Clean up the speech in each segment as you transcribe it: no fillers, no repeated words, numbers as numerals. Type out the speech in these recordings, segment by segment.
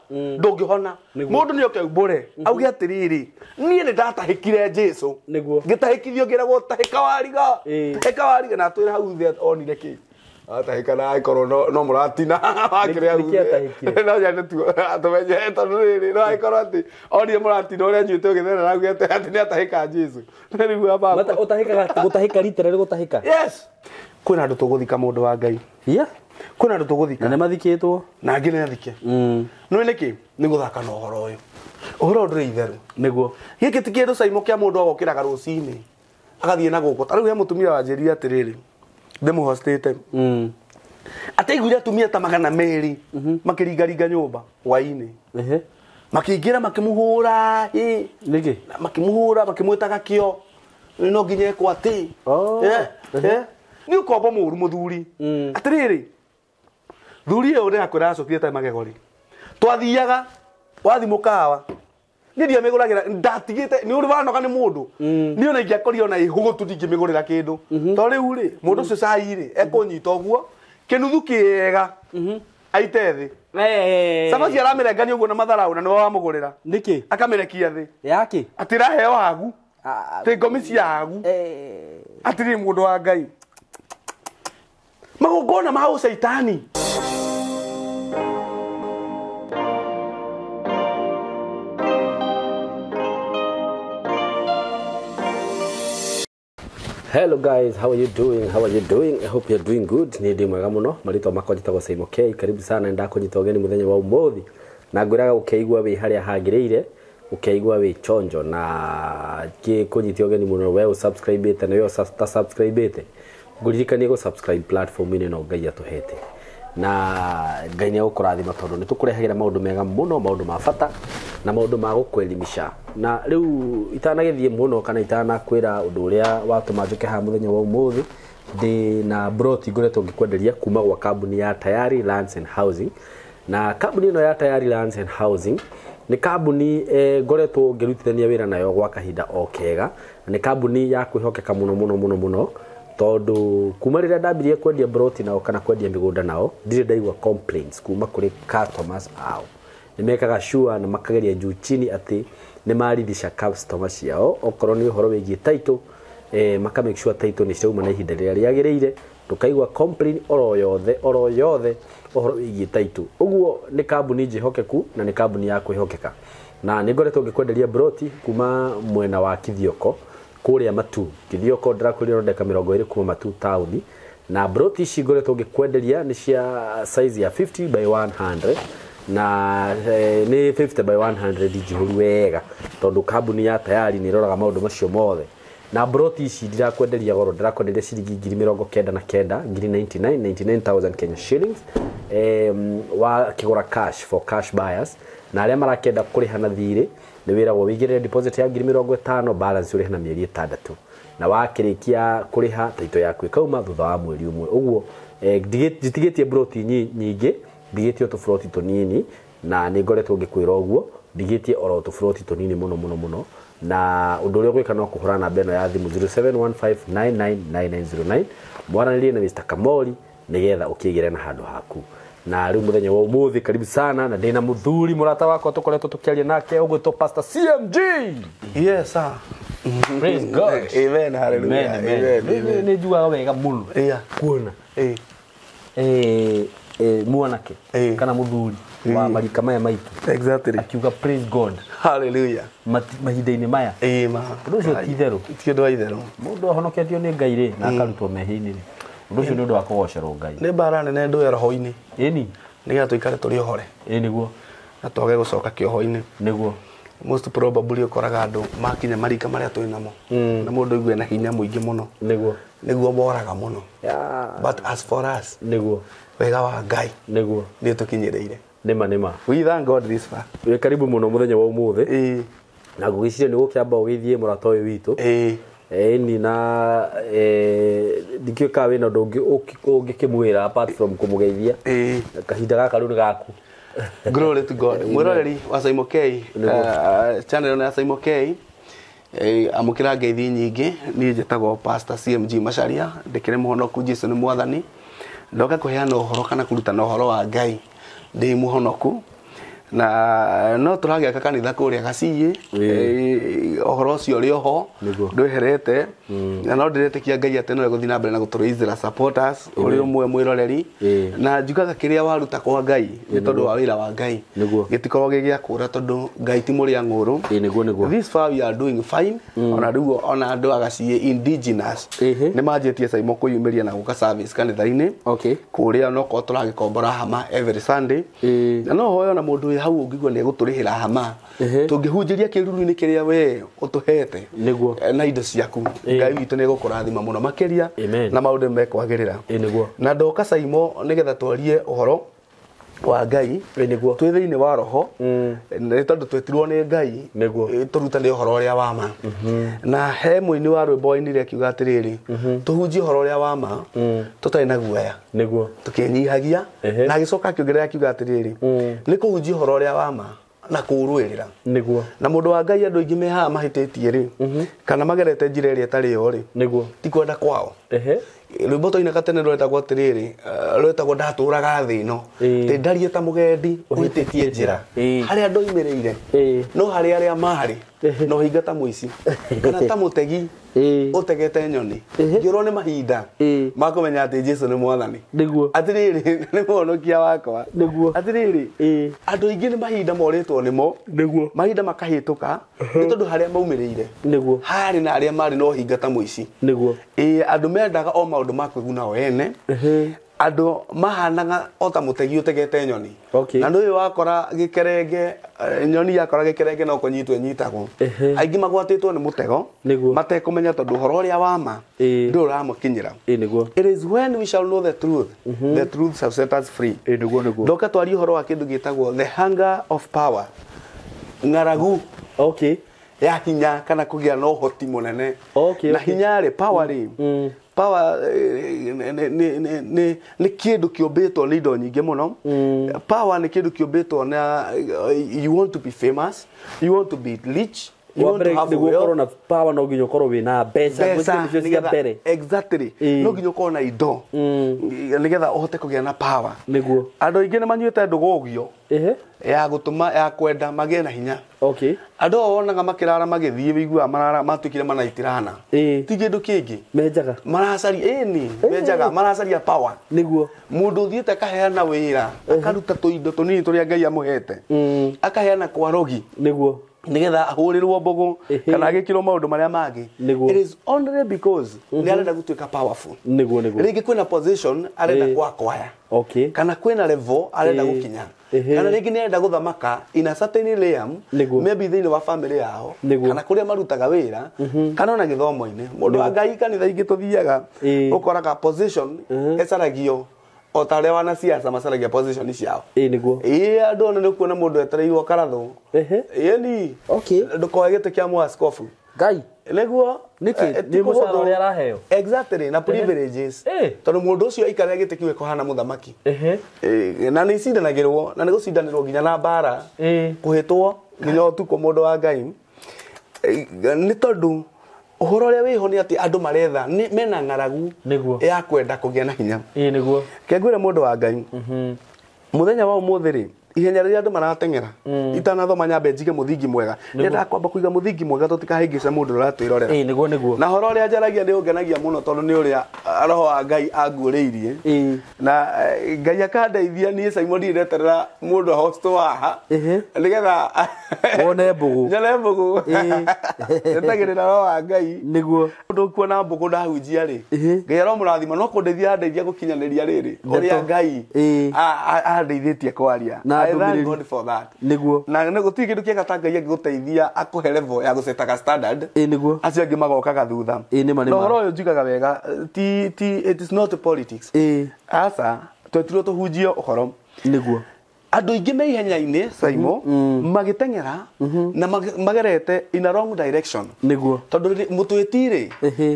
ndungihona mundu ni okeubure auge atiriri nie ni ndatahikire Jesu ngitahikithio ngiragwo tahika wariga na twira hau thia onire ki atahika na ikorwo no muratina wakire hau no ya tu atumenye tondu riri no ikorwo ati onire muratina uria nyuite ugithera na auge ati ni atahika Jesu riu baba mata utahika gutahika literally gutahika yes kwina andu tuguthika mundu wa Ngai kuna andu tuguthika na mathikitwo na ngi ne thike no niki ni guthaka na uhoro uyu uhoro ndure itheru niguo giki ti kindu caimo kia mundu agokiraga rucini agathie na guko tariu he mutumia wa njirire atiriri ndemu hostete ataiguire atumia ta magana meri makiringaringa nyumba waini makiingira makimuhura niki makimuhura makimwitaga kio no nginye kwa ati ni ukombo muru muthuri atiriri thuri yo ria kwira acokire ta magegori twathiaga wathi mukawa ni ndia miguragira ndatigite ni uri vanoka ni mundu ni ona ingiakorio na ihugutu ndingimigurira kindu to riu ri mundu ucio cai ri ekunyita uguo kinuthu kiega aite thi sama cia ramirengania uguo na matharau na niwe wamugurira niki akamirekia thi yaki atira heo hagu te ngomi cia hagu atiri mundu wa Ngai magongona ma usaitani Hello guys, how are you doing? I hope you're doing good. Ni ndi mwega muno. Marito makwa njitagwo Simon K. Karibu sana nda kunyita ugeni muthenya wa umuthi. Na ngwiraga ukeigua wi haria hagiriire, ukeigua wi chonjo na kunyita ugeni muno we subscribe te na yo subscribe te. Nguririkanie go subscribe platform ine no Ngai atuhete. Na Ngai ni agukurathima tondu ni tukurehagira maundu mega muno, maundu ma bata na maundu ma gukwelimisha. Na riu itanagithie muno kana itanakwira undu uria watuma njuke ha muthenya wa umuthi ndi na broti ngoretwo ngikwenderia kuma gwa kambuni ya Tayari Lands and Housing. Na kambuni ino ya Tayari Lands and Housing ni kambuni ngoretwo ngirutithania wira nayo gwa kahinda okega. Ni kambuni ya kwihokeka muno tondu kuma rira ndambirie kwendia broti nao kana kwendia migunda nao ndire ndaigua complaints kuma kuri customers ao. Nimekaga sure na makageria juu chini ati ni maridhisha customers ciao okorwo ni uhoro wigie title maka make sure title ni ciauma na ihinda riria riagiriire tukaigua complain oro yothe uhoro wigie title. Uguo ni kambuni njihokeku na ni kambuni ya kwihokeka na ni ngoretwo ngikwenderia broti kuma mwena wa Kithioko kuria Matu. Kithioko ndirakwirira ndeka 20 kuma Matu town na broti ici ngoretwo ngikwenderia ni cia size ya 50 by 100 na ni 50 by 100 jihuru wega tondu kambuni ya Tayari ni roraga maundu macio mothe. Na broti ici ndirakwenderia goro, ndirakwenderia ciringi 99,000 Kenya shillings wa kigura cash for cash buyers. Na aria marakenda kuriha na thiri ni wiragwo wigire deposit ya 50,000 balance uriha na mieri 6 na wakirikia kuriha title yaku ikauma thutha wa mweri umwe. Uguo nditigetie broti nyingi, ndigetie tu froti tonini na ni ngoretwo ngikwira uguo ndigetie oro tu froti tonini muno na undu uria gwika no kuhura na beno ya thimu 0715999909 mwaranirie na Mr. Kamori nigetha ukigire na handu haku. Na riu muthenya wa umuthi karibu sana na ndina muthuri murata wako tukoretwo tukiaria nake uguo to Pastor CMG. Yes sir. Praise God. Amen. Hallelujah. Amen. Ni jua wega muno kuona mwanake kana muthuri wa marika maya maitu exactly akiuga praise God. Hallelujah. Mahinda-ini maya ma undu ucio ti theru, ti itheru mundu ahonoketio ni Ngai ri na akarutwo mehi-ini ri undu ucio ni undu wa kugocerwo Ngai ni bara nene ndu ya roho-ini ni nigetha tuikare turi ohore niguo na twage gucoka kioho-ini niguo most probably ukoraga andu makinya marika maria tuli namo na mundu igwe na hinya muingi muno niguo moraga muno but as for us niguo wega wa Ngai niguo ni tukinyireire nima we thank God this far. We karibu muno muthenya wa umuthi na ngugiciria ni gukiamba ugithie murata uyu witu ni na ndikiuka wina ndungi ungikimwira apart from kumugeithia kahinda gaka riu ni gaku. Glory to God. Mwiroreri wa Simon K channel na Simon K amukira ngeithi nyingi ni njitagwo Pastor CMG Macharia ndikire muhonoku Jesu ni mwathani ndoka kuheana uhoro kana kurutana uhoro wa Ngai ndi muhonoku na no turagia kanitha kuria gaciĩ ohoro cio ri oho ndweherete na no ndiretekia Ngai ati no guthina mbere na guturuithira supporters uri umwe mwiroreri na njugaga kiria waruta kwa Ngai ni tondu wa wira wa Ngai gitikorwo gigia kura tondu Ngai ti muria nguru this far we are doing fine ona riu ona andu agaciĩ indigenous ni manjitie Saimo kuyumiria na guka service kanitha-ini kuria no ko turagikombora hama every Sunday na no hoyo na mundu hau ungigwa ni guturihira hama tungihunjiria kiruru-ini kiria we utuhete na indo ciaku Ngai witu ni gukurathima muno makiria na maundu mekwagirira na ndoka Saimo nigetha twarie uhoro wa Ngai twi thiini wa roho ni tondu twetirwo ni Ngai turutane uhoro uria wa ma na he muini wa rwimbo inire akiuga atiriri tuhunjie uhoro uria wa ma tutari na guoya tukinyihagia na agicoka akiongerera akiuga atiriri ni kuhunjia uhoro uria wa ma na kurwirira na mundu wa Ngai andu aingi meha mahititie ri kana magerete njira iria tari yo ri ti kwenda kwao rwimbo toina katene rwetagwo atiriri rwetagwo ndaturaga thi ino ti ndarie ta mugendi uhititie njira hari andu imirire no hari aria mari no hinga ta muici kana ta mutegi utegete nyoni ngirwo ni mahinda makumenya ati Jesu ni mwathani atiriri ni muhonokia wakwa atiriri andu aingi ni mahinda moritwo nimo mahinda makahituka ni tondu haria maumirire hari na aria mari no hinga ta muici andu mendaga o maundu makwiguna o ene andu mahanaga ota mutegi utegete nyoni na ndu wakora gikerenge nyoni yakora gikerenge no kunyitwe nyitagwo aingi magwatitwo ni mutego matekumenya tondu horo uria wama ndu uramukinyira it is when we shall know the truth the truth shall set us free ndoka twari horo wa kindu gitagwo the hunger of power ngaragu ya hinya kana kugia no hoti munene na hinya ri power ri power ni kindu kiumbitwo ni indo nyingi muno power ni kindu kiumbitwo na you want to be famous you want to be rich you want to have wealth na power no ginyo korwo wina mbeca cia mbere exactly no ginyo korwo na indo nigetha uhote kugia na power andu aingi ni manyuite ndugugio ya gutuma ya kwenda magie na hinya andu wonaga makirara magithie wigua marara matukire manaitirana ti kindu kingi menjaga maracari menjaga maracaria power mundu thiete akaheana wira akaruta tuindo tunini turia Ngai amuhete akaheana kwa rogi nigetha ahurirwo mbogo kana agikirwo maundu maria mangi it is only because ni arenda gutuika powerful ringi kwina position arenda kwakwaya kana kwina level arenda gukinya kana ringi ni arenda guthamaka in a certain realm maybe thiini wa family yao kana kuria marutaga wira kana ona githomo-ini mundu wa Ngai kanitha ingi tuthiaga ukoraga position ecaragio o tare wana siasa masalagia position ciao andu ona ni kuona mundu etereirwo karathu ni ndukoe gite kia mwaskofu Ngai neguo ni mucara uria araheo exactly na privileges tondu mundu ucio aikara gite kiwe kohana muthamaki na ni cindanagirwo na ni gucindanirwo nginya na bara kuhitwo nginya utuko mundu wa Ngai ni tondu uhoro uria wiho ni ati andu maretha mena ngaragu ya kwenda kugia na hinya kengwire mundu wa Ngai muthenya wa umuthi ri ihenya riria andu maratengera itanathoma nyambe njige muthingi mwega nenda kwamba kuiga muthingi mwega tutikahingica mundu uratwirorera na horo uria njaragia ni ungenagia muno tondu ni uria roho wa Ngai anguriirie na Ngai akandeithia ni Saimo ndireterera mundu hosto haha nigetha wone mbugu nyone mbugu ndetagirira roho wa Ngai niguo ndu kuona mbugu ndahunjia ri Ngai aro murathima no kundeithia gukinyaniria riri uria Ngai andeithitie kwaria I thank God for that. Niguo. Na nego ti kindu kiega ta Ngai agiguteithia akuhe level ya gusetaga standard. Niguo. Acio angi magokaga thutha. No horo uyu njugaga wega it is not politics. Asa twetirwo tuhunjie uhoro. Niguo. Andu ingi me ihenya-ini Saimo magitengera na magerete in a wrong direction. Niguo. Tondu mutwitire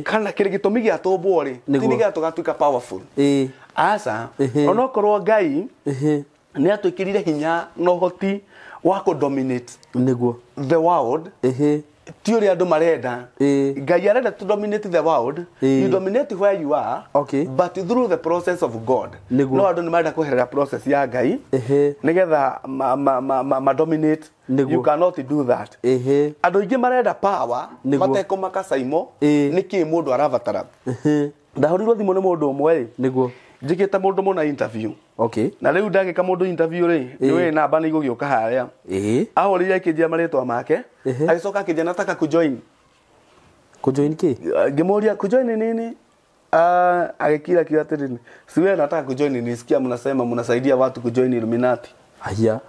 kana kiri gitumi gia tumbwo ri ti ni gia tugatuika powerful. Asa ono korwo Ngai ni atwikirire hinya no hoti wa ku dominate niguo the world Theory andu marenda. Ngai arenda to dominate the world. You dominate where you are. Okay. But through the process of God. No andu ni marenda kuherera process ya Ngai. Nigetha ma dominate. You cannot do that. Andu ingi marenda power. Mateko makasaimo. Niki mundu arabatara. Ndahorirwo thimu ni mundu umwe. Niguo. Njikite mundu muna interview. Okay. Na riu ndagika mundu interview ri niwe namba ni igugioka haria. Ahorire kinjia maritwa make. Agicoka kinjia nataka kujoin. Kujoin ki? Ngimuria kujoin nini? Agikira kiatiri. Siwe nataka kujoin, nisikia mnasema mnasaidia watu kujoin Illuminati. Haya.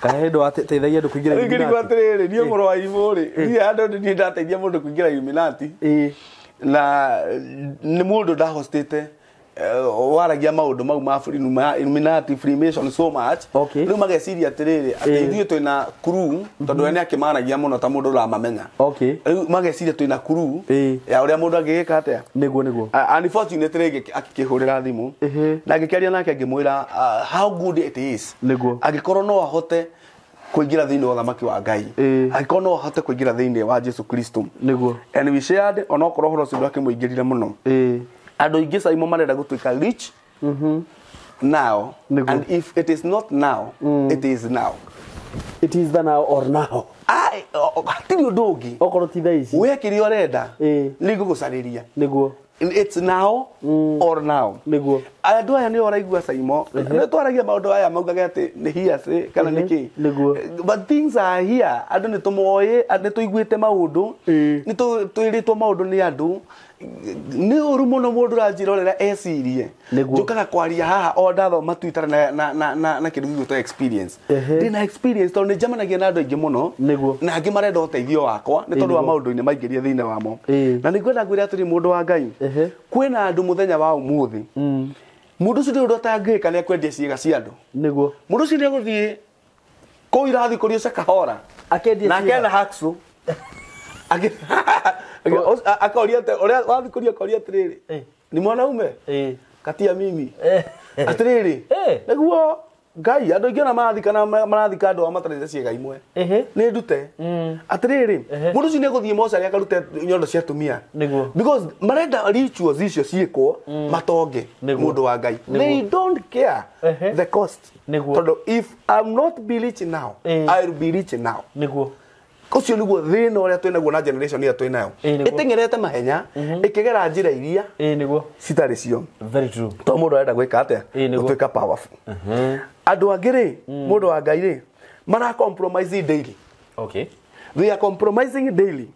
Kahedo ateithagia andu kuingira Illuminati. Ngiri kwatiriri ni umuro wa iburi. Ni andu ni ndateithia mundu kuingira Illuminati. Na ni mundu ndahostete waragia maundu mau ma Illuminati Freemason so much. Riu mageciria atiriri ati ithuĩ twina crew tondu ene akimanagia muno ta mundu uramamenya. Riu mageciria twina crew ya uria mundu angigika atia. Niguo. Unfortunately akikihurira thimu na ngikeria nake ngimwira how good it is. Agikorwo no ahote kuingira thiini wa thamaki wa Ngai. Agikorwo no ahote kuingira thiini wa Jesu Kristo. And we shared onokorwo horo cio akimuingirire muno. Andu ingi saimo marenda gutuika rich now. And if it is not now, it is now. It is the now or now. Hatiri undu ungi okorwo ti thaa ici wekiri urenda ni ngugucariria. Niguo. It's now or now. Niguo. Andu aya ni oraigua saimo ni twaragia maundu aya maugaga ati ni hiase kana niki. Niguo. But things are here. Andu ni tumoye, andu tuiguite maundu, ni twiritwo maundu ni andu. Ni uru muno mundu ranjirorera ecirie njukaga kwaria haha o ndathoma Twitter na kindu gitwa experience. Ndina experience tondu njamanagia na andu aingi muno na angi marenda uteithio wakwa ni tondu wa maundu-ini maingiria thiini wamo. Na ningwenda ngwire atiri mundu wa Ngai kwina andu muthenya wa umuthi mundu ucio ndu tangika ni akwendia ciiga cia andu. Niguo. Mundu ucio ni guthie ko irathi kurio Shakahora akendia na akena haksu akaoria oria wathikuria akaoria atiriri ni mwanaume katia mimi atiriri niguo Ngai andu ingi na marathika andu amatarite ciega imwe ni ndute atiriri mundu ucio ni guthie mochari akarute nyondo cia tumia. Because marenda rituals icio ciikwo matonge mundu wa Ngai. They don't care the cost. Tondu if I'm not be rich now, I'll be rich now. Niguo. Kucio niguo thina uria twinaguo na generation ya twinayo itengerete mahenya ikigera njira iria niguo citari cio. Very true. To mundu arenda gwika atia gutwika powerful. Andu angiri mundu wa Ngai ri mara compromise daily. Okay. They are compromising daily.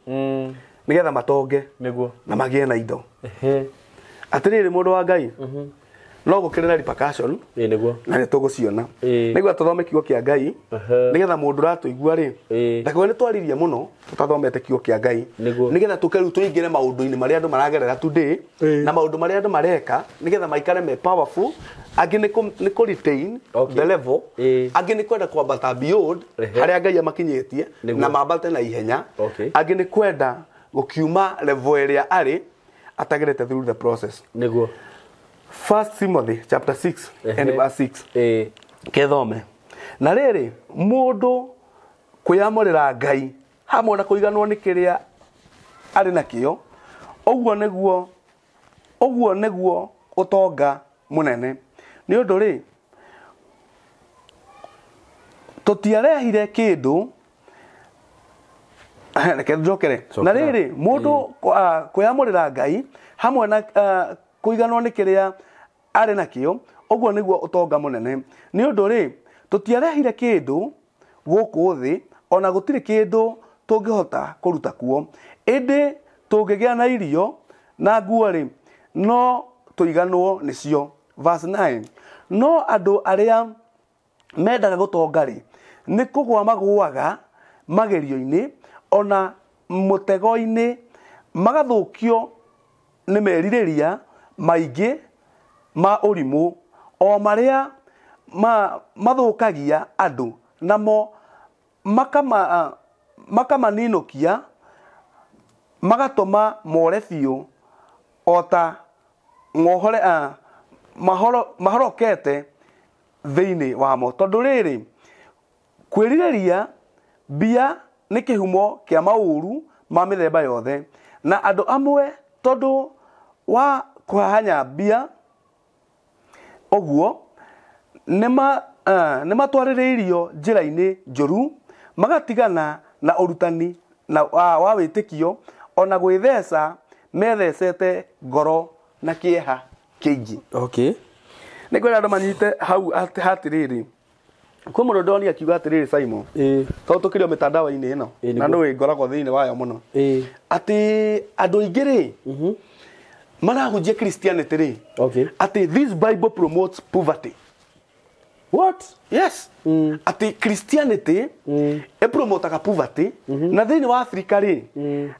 Nigetha matonge niguo na magie na indo. Atiriri mundu wa Ngai no gukire na repercussion niguo na ni tuguciona niguo tuthome kiugo kia Ngai nigetha mundu ratuigua ri ndakwe ni twaririe muno tutathomete kiugo kia Ngai nigetha tukeru tuingire maundu-ini maria andu maragerera today na maundu maria andu mareka nigetha maikare me powerful. Angi ni ku retain the level, angi ni kwenda kwambata beyond haria Ngai amakinyitie na mambate na ihenya. Angi ni kwenda gukiuma level iria ari atagerete through the process. Niguo. 1 Timothy chapter 6 and verse 6. Kethome. Na riri mundu kuyamurira Ngai hamwe na kuiganwo ni kiria ari nakio oguo niguo utonga munene ni undu ri tutiarehire kindu reke njokere na riri mundu kuyamurira Ngai hamwe na kuiganwo ni kiria ari nakio oguo niguo utonga munene ni undu ri tutiarehire kindu guku thi ona gutiri kindu tungihota kuruta kuo indi tungigia na irio na nguo ri no tuiganwo nicio. Verse 9. No andu aria mendaga gutonga ri ni kugwa maguaga magerio-ini ona mutego-ini magathukio ni meririria maingi ma urimu o maria mathukagia andu namo makamaninukia magatuma more biu ota ngohore mahorokete thiini wamo tondu riri kwiririria bia nĩ kĩhumo kĩa maũru ma mĩthemba yothe na andũ amwe tondũ wa kũhahanya mbia ũguo nĩ matwarĩrĩirio njĩra-inĩ njũru magatigana na ũrutani wa wĩtĩkio ona gwĩtheca methecete ngoro na kĩeha kĩingĩ. Okay. Nĩ kwenda andũ manyite hau hatirĩrĩ kwĩ mũndũ ndoni akiuga atĩrĩrĩ Simon tondũ tũkĩrĩ mĩtandao-inĩ ĩno na nĩ ngoragwo thĩinĩ wayo mũno atĩ andũ aingĩ rĩ marahunjia Christianity rĩ atĩ this Bible promotes poverty. What? Yes. Ati Christianity promotaga poverty na thĩinĩ wa Africa rĩ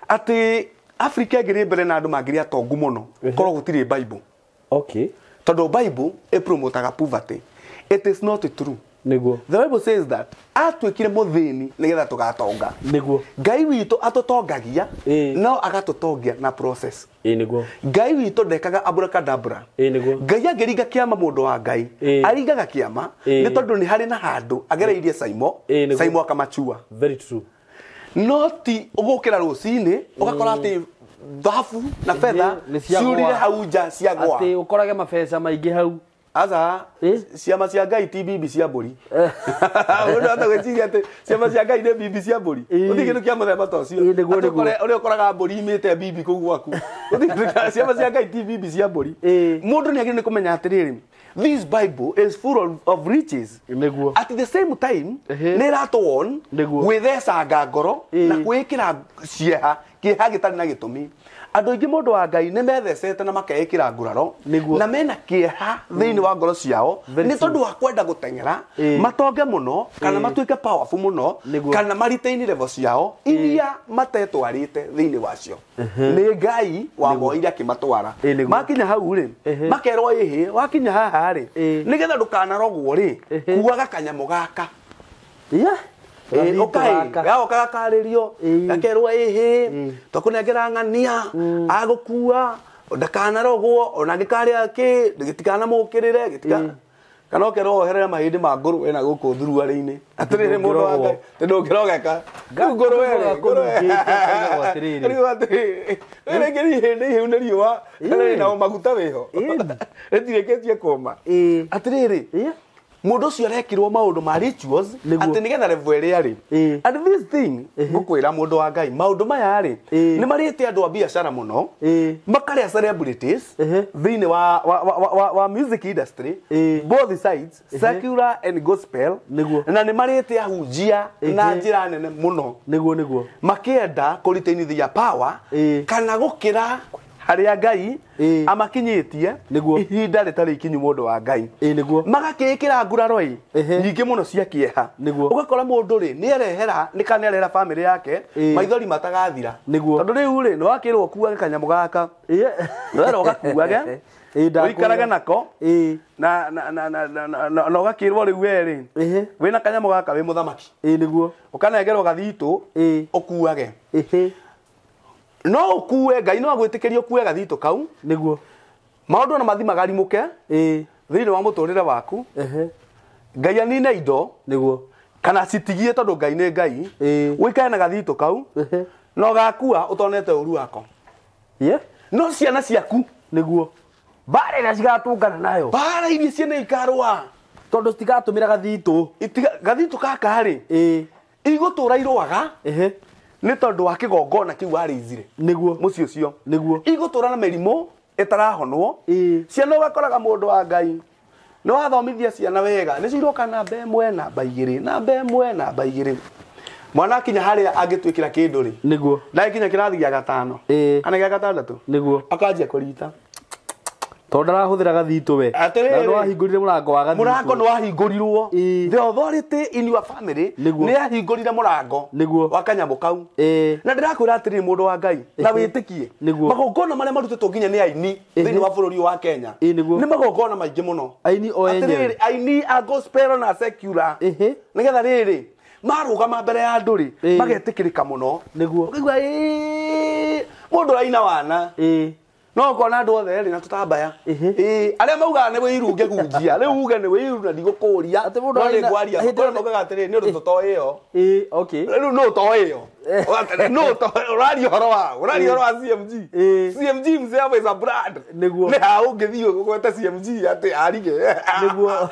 ati Africa ĩngĩrĩ mbere na andũ mangĩrĩ atongu mũno korwo gũtirĩ Bible. Okay. Tondũ Bible promotaga poverty. It is not true. Niguo. The Bible says that atuĩkire mũthĩni nĩgetha tũgatonga. Niguo. Ngai witũ atũtongagia no agatũtongia na process. Niguo. Ngai witũ ndekaga abracadabra. Niguo. Ngai angĩringa kĩama mũndũ wa Ngai aringaga kĩama nĩ tondũ nĩ harĩ na handũ agereirie Simon akamachua. Very true. No ti ũgũkĩra rũcinĩ ũgakora atĩ dhahabu na fedha ciurire hau nja ciagwa atĩ ũkorage mabeca maingĩ hau. Aza ciama cia Ngai ti bibi cia mbũri. Ũndũ ata gwĩciria atĩ ciama cia Ngai nĩ bibi cia mbũri. Ũthiĩ kĩndũ kĩa mũthemba ta ũcio. Ũrĩa ũkoraga mbũri imĩte bibi kũu gwaku. Ciama cia Ngai ti bibi cia mbũri. Mũndũ nĩ agĩrĩire kũmenya atĩrĩrĩ, this Bible is full of riches. At the same time nĩ ĩratũwon gwĩthecanga ngoro na gwĩkĩra cieha kĩeha gĩtarĩ na gĩtũmi. Andũ aingĩ mũndũ wa Ngai nĩ methecete na makeĩkĩra nguraro na mena kĩeha thĩinĩ wa ngoro ciao nĩ tondũ wa kwenda gũteng'era matonge mũno kana matuĩke powerful mũno kana maritaini level ciao iria matetwarĩte thĩinĩ wacio. Nĩ Ngai wamoire akĩmatwara makinya hau rĩ makerwo ĩhĩ wakinya haha rĩ nĩgetha ndũkanarogwo rĩ kuaga kanyamũ gaka. Okaga karĩrio gakerwo ĩhĩ twakũnengera ng'ania agũkua ndakanarogwo ona angĩkarĩa kĩ gĩtikanamũkĩrĩre kana ũkerwo oherere mahĩndĩ ma ngũrwe na gũkũ thuruarĩ-inĩ atĩrĩrĩ mũndũ wa Ngai ndũngĩrogeka ngũrwe rĩngĩ ihĩndĩ ihiũ nĩ riũa na maguta wĩho rĩtirĩkĩtie kũma atĩrĩrĩ mũndũ ũcio arekirwo maũndũ ma rituals atĩ nĩgetha level ĩrĩa arĩ and this thing ngũkwĩra mũndũ wa Ngai maũndũ maya rĩ nĩ marĩte andũ a biacara mũno makarĩa celebrities thĩinĩ wa music industry both sides secular and gospel na nĩ marĩte ahunjia na njĩra nene mũno makĩenda kũritainithia power kana gũkĩra harĩa Ngai amakinyĩtie ihinda rĩtarĩ ikinyu mũndũ wa Ngai magakĩĩkĩra nguraro nyingĩ mũno cia kĩeha ũgakora mũndũ rĩ nĩerehera nĩkanĩarehera family yake maithori matagathira tondũ rĩu rĩ nĩ wakĩrwo kuage kanyamũ gaka nĩwera ũgakuage ũikarage nako na ũgakĩrwo rĩu we rĩ wĩna kanyamũ gaka wĩ mũthamaki ũkanengerwo gathitũ ũkuage no ũkue Ngai no agwĩtĩkĩrie ũkue gathitũ kau maũndũ na mathi magarimũke thĩinĩ wa mũtũrĩre waku Ngai anine indo kana citigie tondũ Ngai nĩ Ngai ũikare na gathitũ kau no gakua ũtonete ũru wako no ciana ciaku bara ĩrĩa cigatũngana nayo bara iria ciana ikarũa tondũ citigatũmĩra gathitũ gaka rĩ igũtũra irũaga nĩ tondũ wa kĩgongona kĩu warĩizire mũciĩ ũcio igũtũra na mĩrimũ ĩtarahonwo ciana ũgakoraga mũndũ wa Ngai nĩ wathomithia ciana wega nĩ ciroka namba ĩmwe namba igĩrĩ mwana akinya harĩa angĩtwĩkĩra kĩndũ rĩ ndakinya kĩrathi gĩa gatano kana gĩa gatandatũ akanjia kũrita tondũ arahũthĩra gathitũ we na no ahingũrire mũrango wa gathitũ mũrango nĩ wahingũrirwo the authority in your family nĩ ahingũrire mũrango wa kanyamũ kau na ndĩrakwĩra atĩrĩ mũndũ wa Ngai na wĩtĩkie magongona marĩa marutĩtwo nginya nĩ aini thĩinĩ wa bũrũri wa Kenya nĩ magongona maingĩ mũno atĩrĩrĩ aini a gospel na secular nĩgetha rĩrĩ marũgama mbere ya andũ magetĩkĩrĩka mũno ũkaigua mũndũ aina wana no kona andu othe ri na tutambaya aria mauga ne wiru ngegujia riu uge ne wiru na ndigukuria no ni ngwaria ko no gagatiri ni undu tutoyo okay riu no toyo no to radio horo wa CMG CMG mzee aba is a brand niguo ne ha ungithio gugweta CMG ati arige niguo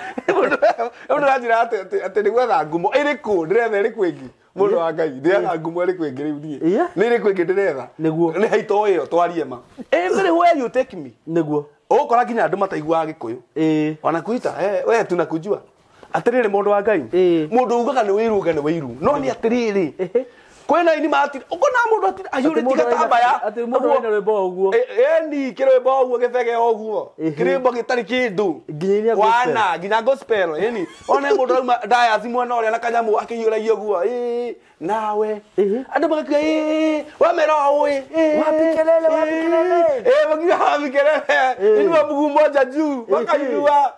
undu rajira ati ni gwetha ngumo iriku ndiretha iriku ingi mundu wa Ngai ndiretha ngumo iriku ingi riu nie ni iriku ingi ndiretha niguo ni haito iyo twarie ma everywhere you take me niguo ukora kinya andu mataiguaga Gikuyu wanakuita we tunakujua atiriri mundu wa Ngai mundu ugaga ni wiru no ni atiriri kwena ini matiri ukona mundu atiri ayure tiga tabaya ati mundu ina rwimbo oguo ni kirwimbo oguo gibege oguo kirwimbo gitari kindu wana ginya gospel yani ona mundu rauma dias mwana ore na kanyamu akiyuragia oguo nawe andu magakiga wamera owe wapikelele wapikelele ini wabugu moja juu wakainua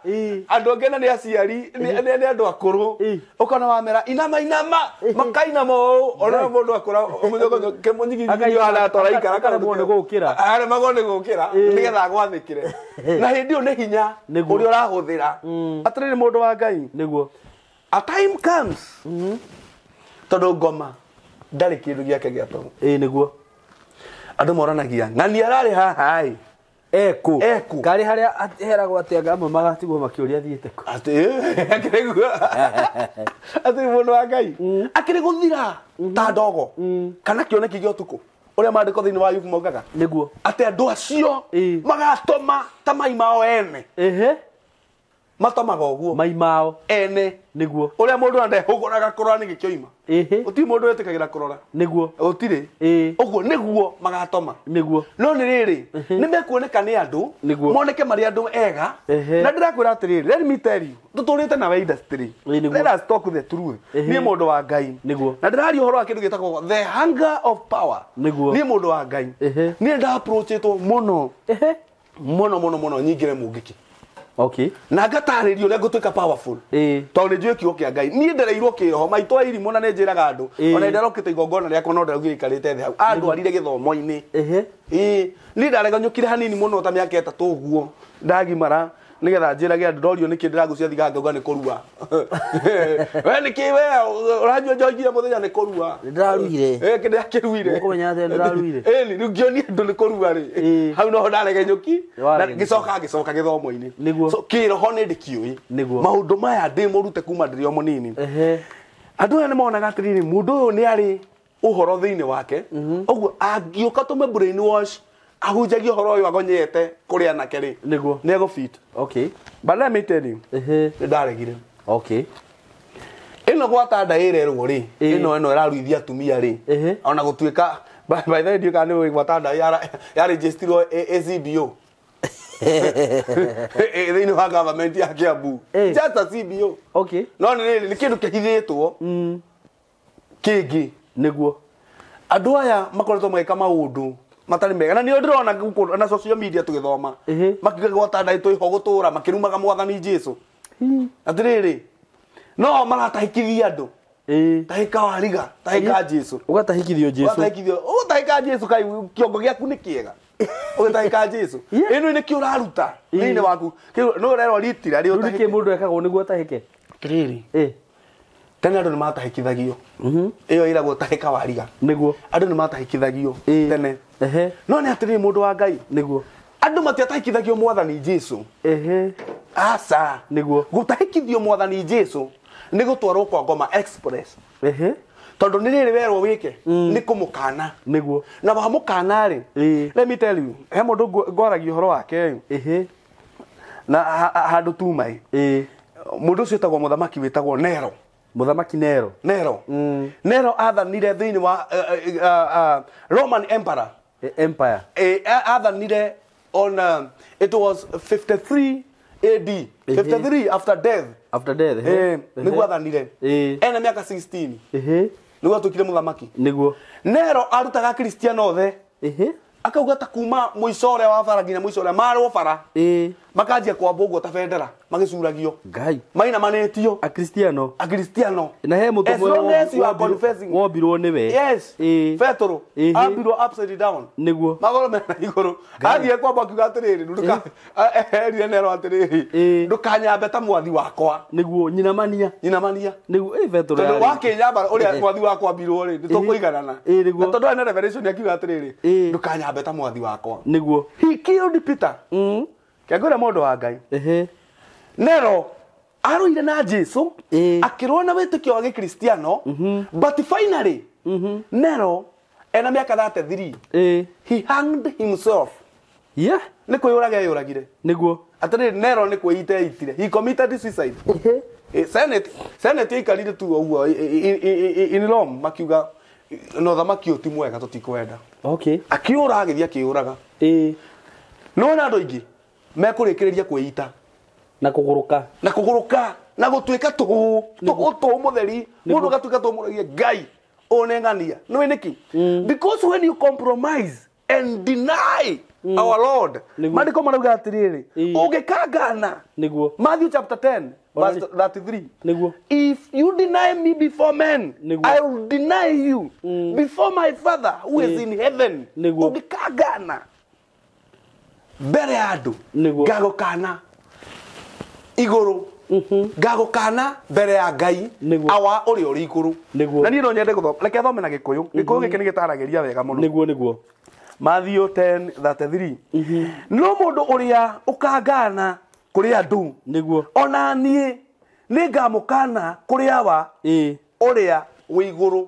andu ngena ni aciari ni andu akuru ukona wamera inama makaina mo ona mundu akura umunyogo kemunyigi ala toraika akara muone gukira ara magone gukira nigetha gwathikire na hindi ne hinya uri urahuthira atiriri mundu wa Ngai niguo a time comes todo ngoma ndari kindu giake giato niguo andu moranagia ngani arari haha eku kari haria heragwo atia ngamwe magatigwo makiuria thiite ku ati akirigwa ati mundu wa Ngai akiriguthira ta ndogo kana kioneki gio tuku uria mandiko thiini wa yufu maugaga niguo ati andu acio magatoma ta mai mao ene matomaga uguo mai mao ene niguo uria mundu ande hugoraga kurora ni gikioima uti mundu etikagira kurora niguo utire uguo niguo magatoma niguo no ni riri ni mekuoneka ni andu moneke mari andu ega na ndirakwira atiriri let me tell you tuturite na industry let us talk the truth ni mundu wa Ngai niguo na ndirari uhoro wa kindu gitagwo the hunger of power niguo ni mundu wa Ngai ni nda approachito muno nyingire mungiki okay na ngataririo ne gutuika powerful to ni njue kiugo kia Ngai ni ndereirwo kiroho maito iri mona ne njiraga andu ona nderokite igongona ria kono nderugire ikarite the andu arire githomo-ini ni ndarega nyukire hanini muno ta miaka 3 uguo ndagimara nigetha njirage andu ndorio niki ndiragucia thiga ngauga ni kurua we niki we urajua njogira muthenya ni kurua ndiraruire kinde akiruire ukumenya ate ndiraruire ni ngioni andu ni kurua ri hau no ndarega nyuki na gicoka githomo-ini so kiroho ni ndikiui maundu maya ndi murute kuma ndirio munini andu ene monaga atiriri mundu uyu ni ari uhoro thiini wake uguo angiuka tume brain wash ahunjagia horo uyu agonyete kuria nake ri niguo nego fit okay but let me tell you ndaregire okay ino gwata ndaire ruo ri ino iraruithia atumia ri ona gutuika by the way ndiuka ni gwata ndaire ya registrwo ACBO thiini wa government ya Kiambu just a CBO okay no ni kindu kihithitwo kingi niguo andu aya makoretwo magika maundu matari mega na ni ndirona na social media tugithoma makigwata ndaitwo iho gutura makirumaga mwathani Jesu atiriri no maratahikithia andu tahika wariga tahika Jesu ugatahikithio Jesu utahika Jesu kai kiongo giaku ni kiega utahika Jesu ino ni ki uraruta thiini waku no rero ritira ri utahike mundu ekagwo niguo atahike tiriri tena andu ni matahikithagio iyo iragwo tahika wariga niguo andu ni matahikithagio tene no ni atiriri mundu wa Ngai niguo andu matiatahikithagio mwathani Jesu asa niguo gutahikithio mwathani Jesu ni gutwarwo kwa ngoma express tondu ni riri werwo wike ni kumukana niguo na wa mukana ri let me tell you he mundu ngoragio horo wake na handu tumai mundu ucio tagwo muthamaki witagwo Nero muthamaki Nero Nero athanire thiini wa Roman Empire athanire on it was 53 AD 53 after death niguo athanire ena miaka 16 niguo atukire muthamaki niguo Nero arutaga Kristiano the akauga ta kuma muico uria wa bara nginya muico uria marwo bara makanjia kwambũngwo ta bendera magĩcuragio Ngai maina manetio a Cristiano na he mũndũ as long as you are confessing wombirwo nĩwe yes Petro ambirwo upside down nĩguo magoro mena igũrũ athiĩ kwamba akiuga atĩrĩrĩ nduka erire Nero atĩrĩrĩ ndũkanyambe ta mwathi wakwa nĩguo nyinamania nĩguo Petro tondũ wakĩnyamba ũrĩa mwathi wakwa ambirwo rĩ nĩtũkũiganana na tondũ ene revelation akiuga atĩrĩrĩ ndũkanyambe ta mwathi wakwa nĩguo he killed Peter kĩangũra mũndũ wa Ngai Nero arũire na Jesu akĩrũa na wĩtĩkio wa Gĩkristiano but finally Nero ena mĩaka 33 he hanged himself nĩ kwĩyũraga eyũragire nĩguo atĩrĩrĩ Nero nĩ kwĩita eitire he committed suicide Senate ikarire tu ũguo in Rome makiuga no thamaki ũti mwega tũtikwenda akĩũra agĩthiĩ akĩyũraga no na andũ aingĩ mekũrĩkĩrĩria kwĩita na kũgũrũka na gũtuĩka tũgũ mũtheri mũndũ gatuĩka tũmũragia Ngai ũneng'ania nĩ nĩkĩ because when you compromise and deny our Lord maandĩko marauga atĩrĩrĩ ũngĩkangana Matthew chapter 10 verse 33 if you deny me before men I will deny you before my Father who is in heaven ũngĩkangana mbere ya andũ ngagũkana igũrũ ngagũkana mbere ya Ngai awa ũrĩa ũrĩ igũrũ na niĩ no nyende gũthoma reke thome na Gĩkũyũ gĩkĩ nĩ gĩtaragĩria wega mũno nĩguo Matthew 10:33 no mũndũ ũrĩa ũkangana kũrĩ andũ ona niĩ nĩngamũkana kũrĩ awa ũrĩa wĩ igũrũ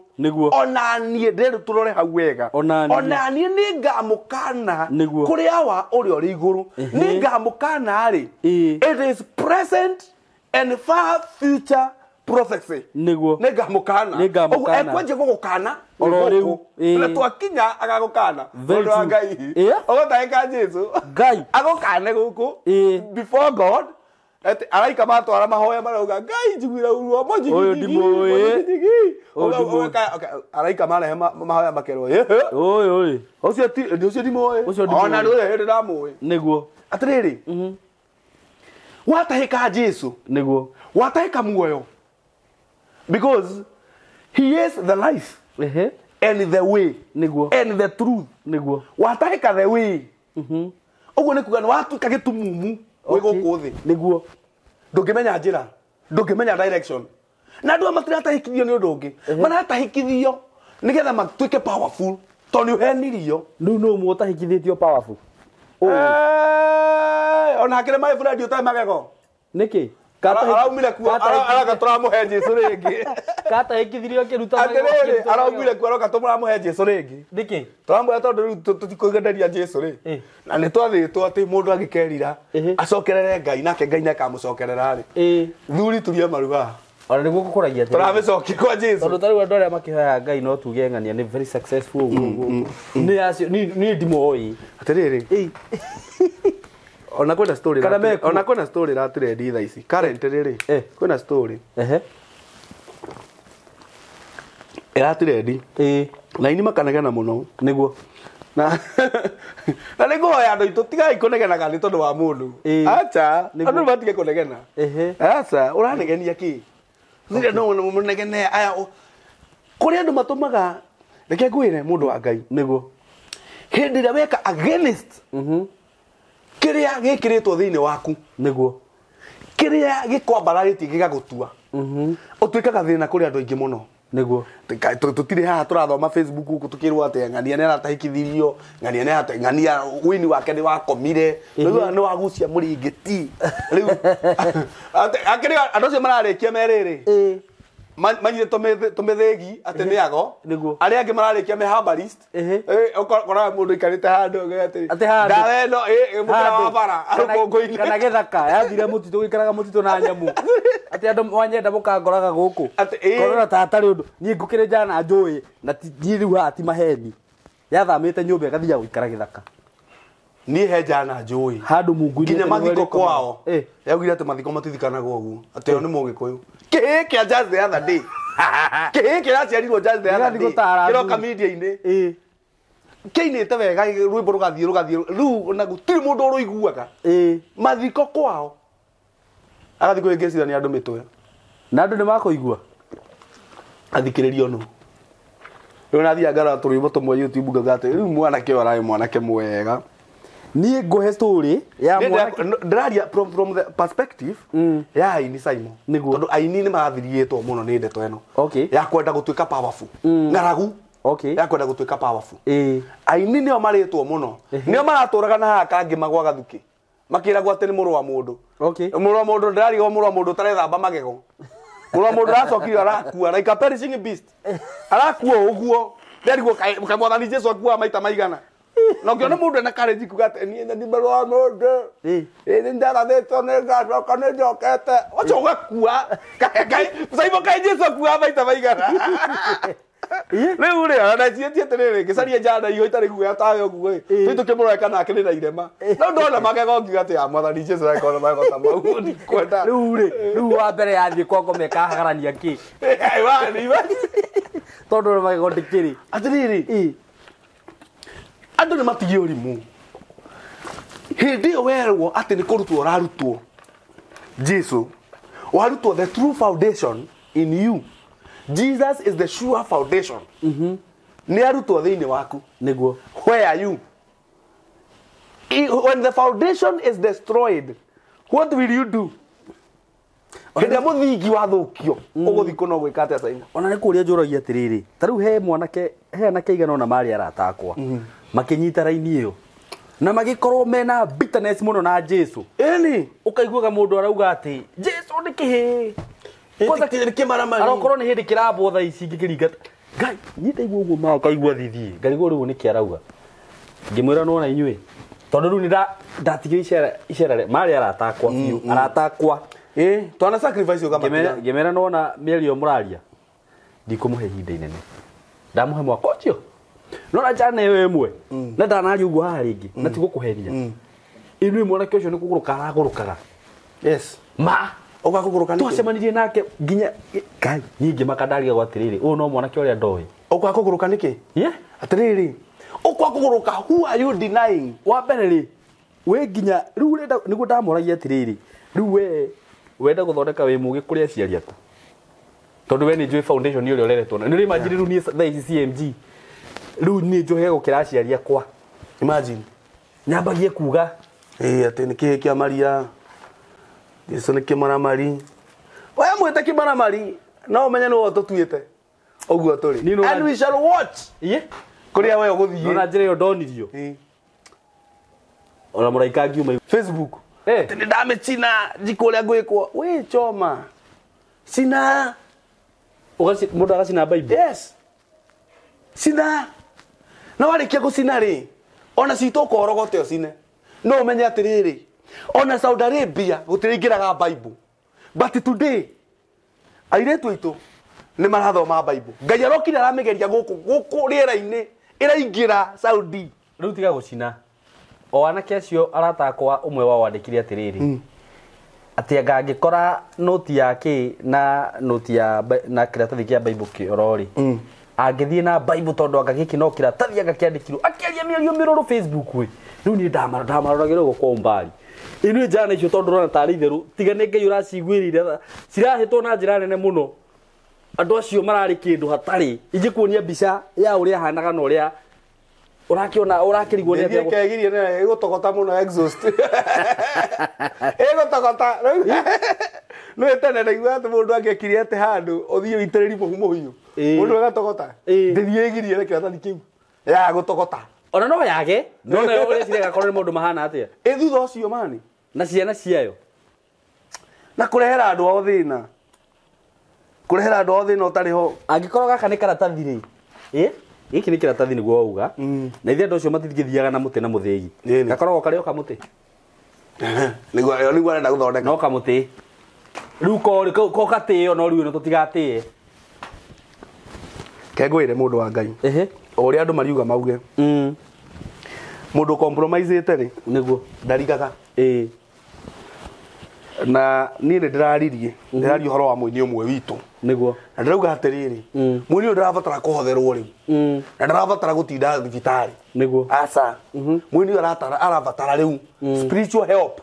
ona niĩ ndĩrĩ tũrore hau wega ona niĩ nĩngamũkana kũrĩ awa ũrĩa ũrĩ igũrũ nĩngamũkana rĩ it is present and far future prophecy nĩngamũkana ũguo ekwenje gũgũkana oro rĩu na twakinya agagũkana ũndũ wa Ngai ũgũtahĩka Jesu Ngai agũkane gũkũ before God araika matwara mahoya marauga Ngai njiguire uruo moji ũyũ ndimũĩ araika marehe mahoya makerwo ũcio ndimũĩ ona rĩu hĩndĩ ndamũĩ nĩguo atĩrĩrĩ watahĩka Jesu nĩguo watahĩka muoyo because he is the life and the way and the truth watahĩka the way ũguo nĩ kuga nĩ watuĩka gĩtumumu wĩ gũkũ thĩ nĩguo ndũngĩmenya njĩra ndũngĩmenya direction na andũ matiratahĩkithio nĩ ũndũ ũngĩ maratahĩkithio nĩgetha matuĩke powerful tondũ nĩũhenirio rĩu no mũtahĩkithĩtio powerful ona hakĩrĩ my friend ũtarĩ magego nĩkĩ araumire kuo araga tũramũhe Jesu rĩngĩ katahĩkithirio kĩruta atĩrĩrĩ araumire kuo araga tũramũhe Jesu rĩngĩ nĩkĩ tũramũhe tondũ rĩu tũtikũiganĩria Jesu rĩ na nĩ twathĩtwo atĩ mũndũ angĩkerira acokerere Ngai nake Ngai nĩakamũcokerera rĩ thuri turie maruga ona nĩguo gũkũragia atĩ tũramĩcokia kwa Jesu tondũ tarĩu andũ arĩa makĩhoya Ngai no tuge ng'ania nĩ very successful nĩ acio niĩ ndimũĩ atĩrĩrĩ ona kwena story ratire thaa ici current rĩrĩ kwena story ĩratire na ini makanegena mũno nĩguo na nĩngũhoya andũ aitũ tigai kũnegenaga nĩ tondũ wa mũndũ acha andũ matige kũnegena acha ũranegenia kĩ nĩrĩa no mũnegene aya kũrĩ andũ matũmaga reke ngwĩre mũndũ wa Ngai nĩguo hĩndĩ ĩrĩa weka against kĩrĩa gĩkĩrĩtwo thĩinĩ waku nĩguo kĩrĩa gĩkwambararĩtie gĩgagũtua ũtuĩkaga thĩna kũrĩ andũ aingĩ mũno nĩguo tũtirĩ haha tũrathoma Facebook gũkũ tũkĩrwo atĩ ng'ania nĩaratahĩkithirio ng'ania wini wake nĩ wakomire nĩ wagucia mũringĩti rĩu akĩrĩ andũ acio mararĩkia merĩrĩ manyire tũmĩthĩgi atĩ nĩ ago arĩa angĩ mararĩkia me herbalist ũkoraga mũndũ ikarĩte handũ ndawa ĩno mũkĩra wa bara rũkũngũ-inĩ kana gĩthaka yathire mũtitũ gĩikaraga mũtitũ na nyamũ atĩ andũ wanyenda mũkangoraga gũkũ korora ta hatarĩ ũndũ niĩ ngũkĩrĩ njana njũĩ na niĩ rĩu haha ti maheni yathamĩte nyũmba ĩgathiaga gũikara gĩthaka niĩ he njana njũĩ handũ mungu nginya mathiko kwao yaugire atĩ mathiko matithikanaga ũguo atĩ yo nĩ mũgĩkũyũ kĩhĩ kĩa just the other day kĩhĩ kĩraciarirwo just the other day kĩroka media-inĩ kĩinĩte wega rwĩmbo rũgathiĩ rĩu ona gũtirĩ mũndũ ũrũiguaga mathiko kwao agathi kũhĩngĩcithania andũ mĩtwe na andũ nĩmakũigua athikĩrĩrio no rĩu nathiĩ ngara tũrwĩmbo tũmwe YouTube ngauga atĩ rĩu mwanake ũyũ ararĩ mwanake mwega niĩ ngũhe story ya mwanake ndĩraria from the perspective ya aini Simon tondũ aini nĩ magathiriĩtwo mũno nĩ ndeto ĩno ya kwenda gũtuĩka powerful ng'aragu ya kwenda gũtuĩka powerful aini nĩo marĩtwo mũno nĩo maratũraga na haha kangĩ magwa gathuki makĩragwo atĩ nĩ mũrũ wa mũndũ mũrũ wa mũndũ ndĩrarigwo mũrũ wa mũndũ ũtarethamba magego mũrũ wa mũndũ aracokire arakua like a perishing beast arakua ũguo ndĩrarigwo kaĩ mwathani Jesũ akua maita maigana no ngĩona mũndũ ena courage kuga atĩ niĩ nĩ mũrũ wa mũndũ nĩ ndarathĩtwo nĩ ngacoka nĩ njokete ũcio ũgakua Simon kaĩ Jesũ akua maita maigana rĩu rĩ anacietie atĩrĩrĩ ngĩcaria njana iyo itarĩ guoya tawe ũguo tũi tũkĩmũreka nake nĩ na irema no ndona magego ngiuga atĩ mwathani Jesũ arakorwo magego ta mau ndikwenda rĩu wa mbere yathiĩ kongo mekahagarania kĩ tondũ magego ndĩkĩrĩ atĩrĩrĩ andũ nĩ matigie ũrimũ hĩndĩ ĩyo werwo atĩ nĩ kũrutwo ũrarutwo Jesũ warutwo the true foundation in you. Jesus is the sure foundation. Nĩ arutwo thĩinĩ waku nĩguo where are you when the foundation is destroyed what will you do hĩndĩ mũthingi wathũkio ũgũthiĩ kũna gwĩka atĩa Simon ona nĩ kũria njũragia atĩrĩrĩ ta rĩu he anake igana ona marĩ arata akwa makĩnyita raini ĩyo na magĩkorwo mena bitterness mũno na Jesũ ĩni ũkaiguaga mũndũ arauga atĩ Jesũ nĩ kĩhĩ arokorwo nĩ hĩndĩ kĩrambwo thaa ici ngĩkĩringa ngai niĩ ndaigua ũguo makaigua thithi ngarigwo rĩu nĩkĩ arauga ngĩmwĩra nona inyuĩ tondũ rĩu nĩ ndatigire icera marĩ arata akwa biũ arata akwa twana sacrifice ngĩmera nona mĩario mũraria ndikũmũhe ihinda inene ndamũhe mwaka ũcio nona njana ĩyo ĩmwe na ndanaria ũguo haha rĩngĩ na tigũkũhenia inyuĩ mwanake ũcio nĩ kũgũrũka aragũrũkaga ma ũgakũgũrũka nĩkĩ twacemanirie nake nginya ngai niĩ ngĩmaka ndaria gwa atĩrĩrĩ ũyũ no mwanake ũrĩa ndoĩ ũgakũgũrũka nĩkĩ atĩrĩrĩ ũgakũgũrũka who are you denying wa mbere rĩ we nginya rĩu nĩguo ndamoragia atĩrĩrĩ rĩu we wenda gũthondeka wĩ mũgĩ kũrĩ aciari atu tondũ we nĩ njũĩ foundation nĩ ũrĩa ũreretwo na nĩ imagine rĩu niĩ thaa ici CMG rĩu niĩ njũhe gũkĩra aciari akwa imagine nyambagie kuga atĩ nĩ kĩhĩ kĩa Maria Jesũ nĩ kĩmaramari we mwĩte kĩmaramari no ũmenye nĩwe ũtũtuĩte ũguo tũrĩ and we shall watch kũrĩa we ũgũthiĩ na njĩra ĩyo ndonirio ona mũraika ngiuma Facebook atĩ nĩ ndamĩcina njiko ũrĩa ngwĩkwo wĩ choma cina mũndũ agacina Bible cina na warĩkia gũcina rĩ ona citũ ũkorogote ũcine no ũmenye atĩrĩrĩ ona Saudi Arabia gũtirĩingĩraga Bible but today airĩtu aitũ nĩ marathoma Bible Ngai arokire aramĩgeria gũkũ rĩera-inĩ ĩraingĩra Saudi rĩu tiga gũcina o anake acio aratakwa ũmwe wao wandĩkire atĩrĩrĩ atĩ angĩkora noti yake na noti ya na kĩratathi kĩa Bible kĩorori angĩthiĩ na Bible tondũ angagĩkĩ no kĩratathi agakĩandĩkirwo akĩaria mĩario mĩrũrũ Facebook we rĩu niĩ ndamaroragĩra ũguo kwa umbali inyuĩ njana icio tondũ ũrona tarĩ itherũ tiga nĩ Ngai ũraciguĩrĩire cirahĩtwo na njĩra nene mũno andũ acio mararĩ kĩndũ hatarĩ ingĩkuonia mbica ya ũrĩa ahanaga na ũrĩa ũrakĩona ũrakĩrigwo nĩ atĩa kegirie nĩ ĩgũtogota mũno exhaust ĩgũtogota nĩ tene ndaigua atĩ mũndũ angĩkirie atĩ handũ ũthiĩ wĩitĩrĩri mũhiũ mũndũ agatogota ndĩthiĩ ĩgirie kĩratathi kĩu ya gũtogota ona no yage no na ũrĩa cirega korwo nĩ mũndũ mahana atĩa thutha ũcio mani na ciana ciayo na kũrehera andũ ao thĩna kũrehera andũ ao thĩna ũtarĩ ho angĩkorwo gaka nĩ karatathi rĩ gĩkĩ nĩ kĩratathi nĩguo wauga na ithe andũ acio matigĩthiaga na mũtĩ na mũthĩgi gakoragwo karĩ o kamũtĩ nĩguo arenda gũthondeka no kamũtĩ rĩu ko gatĩo no rĩu ĩno tũtigatĩe kengwĩre mũndũ wa Ngai o ũrĩa andũ mariuga mauge mũndũ compromise rĩ nĩguo ndarigaga na niĩ nĩ ndĩraririe ndĩraria ũhoro wa mũini ũmwe witũ nĩguo na ndĩrauga atĩrĩrĩ mũini ũyũ ndĩrabatara kũhotherwo rĩu na ndĩrabatara gũtinda thibitarĩ nĩguo aca mũini ũyũ arabatara rĩu spiritual help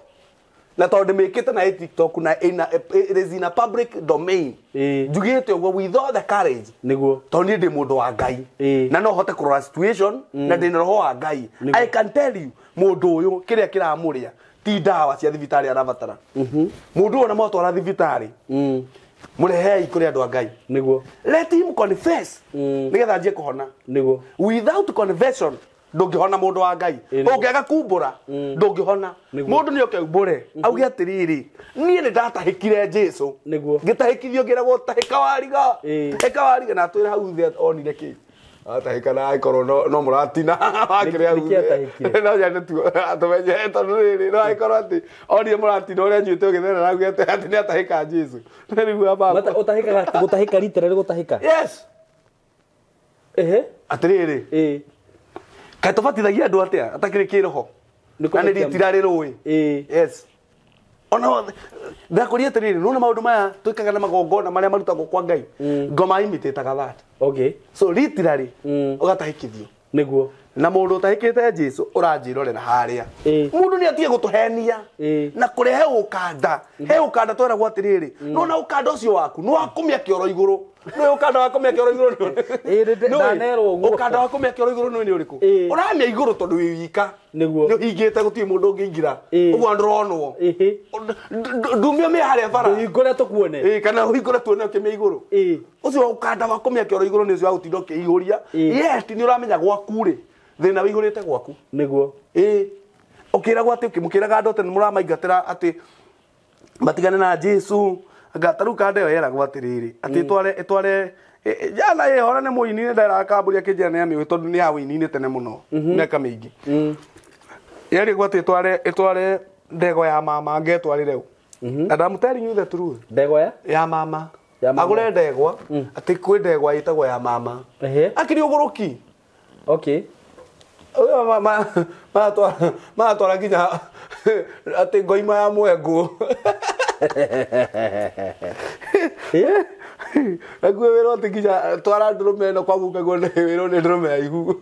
na tondũ ndĩmĩkĩte na TikTok na it is in a public domain njugĩte ũguo with all the courage nĩguo tondũ niĩ ndĩ mũndũ wa Ngai na no hote kũrora situation na ndĩ na roho wa Ngai I can tell you mũndũ ũyũ kĩrĩa kĩramũrĩa ti ndawa cia thibitarĩ arabatara mũndũ ũyũ na mwatwara thibitarĩ mũrehei kũrĩ andũ a Ngai nĩguo let him confess nĩgetha anjie kũhona nĩguo without confession ndũngĩhona mũndũ wa Ngai ũngĩaga kumbũra ndũngĩhona mũndũ nĩ oke auge atĩrĩrĩ niĩ nĩ ndatahĩkire Jesũ ngĩtahĩkithio ngĩragwo tahĩka wariga na twĩra hau thĩ onire kĩ atahĩka na akorwo no mũratina wakĩrĩa no nyane tu atumenye tondũ rĩrĩ no akorwo atĩ onire mũratina ũrĩa nyuĩte ũgĩthera na augĩte atĩ nĩ atahĩka Jesũ rĩu baba ũtahĩkaga gũtahĩka literally gũtahĩka yes atĩrĩrĩ kaĩ tũbatithagia andũ atĩa atakĩrĩ kĩroho na nĩ ritira rĩrũĩ yes ona ndakũria atĩrĩrĩ nona maũndũ maya twĩkaga na magongona marĩa marutagwo kwa Ngai ngoma imitĩtaga that so literally ũgatahĩkithio nĩguo na mũndũ ũtahĩkĩte Jesũ ũranjĩrorera harĩa mũndũ nĩ atige gũtũhenia na kũrehe ũkanda he ũkanda tweragwo atĩrĩrĩ nona ũkanda ũcio waku nĩ wakũmia kĩoro igũrũ nĩ ũkanda wakũmia kĩoro igũrũ ũkanda wakũmia kĩoro igũrũ nĩ ũrĩkũ ũramia igũrũ tondũ wĩ wika nĩ ũhingĩte gũtirĩ mũndũ ũngĩingĩra ũguo ndũronwo ndumio mĩ harĩa bara ũhingũre tũkuone kana ũhingũre tuone ũkĩmia igũrũ ũcio ũkanda wakũmia kĩoro igũrũ nĩ ũcio wa gũtinda ũkĩihũria yes nĩ ũramenya gwaku rĩ thĩna wĩihũrĩte gwaku nĩguo ũkĩragwo atĩ ũkĩmũkĩraga andũ atĩ nĩ mũramaingatĩra atĩ matigane na Jesũ ngata rĩu kanda ĩyo yeragwo atĩrĩrĩ atĩ ĩtware jana hora nĩ mũini nĩ ndarakambũria kĩnjĩra nĩ amĩũĩ tondũ nĩ ya wĩini-inĩ tene mũno mĩaka mĩingĩ yerĩgwo atĩ ĩtware ndego ya mama ngetwarĩre and I'm telling you the truth ndego ya mama agũre ndegwa atĩ kwĩ ndegwa ĩtagwo ya mama akĩrĩ ũgũrũki matwara nginya atĩ ngoima ya mwengũ aguo wĩrwo atĩ nginya twara ndũrũme ĩno kwa mũkagwo wĩrwo nĩ ndũrũme ya ihu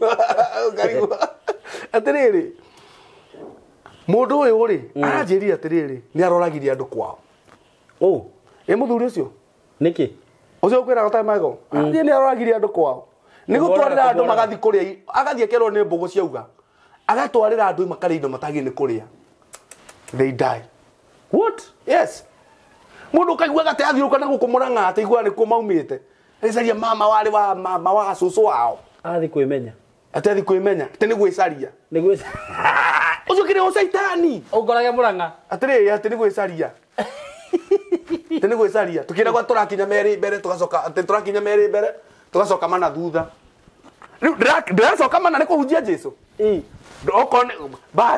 atĩrĩrĩ mũndũ ũyũ rĩ aranjĩrire atĩrĩrĩ nĩ aroragirie andũ kwao mũthuri ũcio nĩkĩ ũcio ũkwĩraga ũtarĩ magego athiĩ nĩ aroragirie andũ kwao nĩ gũtwarĩra andũ magathiĩ kũrĩa agathiĩ akerwo nĩ mbũgũ ciauga agatwarĩra andũ makarĩa indo matagĩ nĩ kũrĩa they die what yes mũndũ kaigua gate athiũrũka na gũkũ Mũrang'a ataigua nĩ kuo maumĩte agĩcaria mama warĩ wa mama wa cũcũ wao athi kwĩmenya atĩ kwĩmenya atĩ nĩ gwĩcaria ũcio kĩrĩ ũcaitani ũngorage Mũrang'a atĩrĩ atĩ nĩ gwĩcaria atĩ nĩ gwĩcaria tũkĩragwo tũrakinya merĩ mbere tũgacoka atĩ tũrakinya merĩ mbere tũgacoka mana thutha rĩu ndĩracoka mana nĩ kũhunjia Jesũ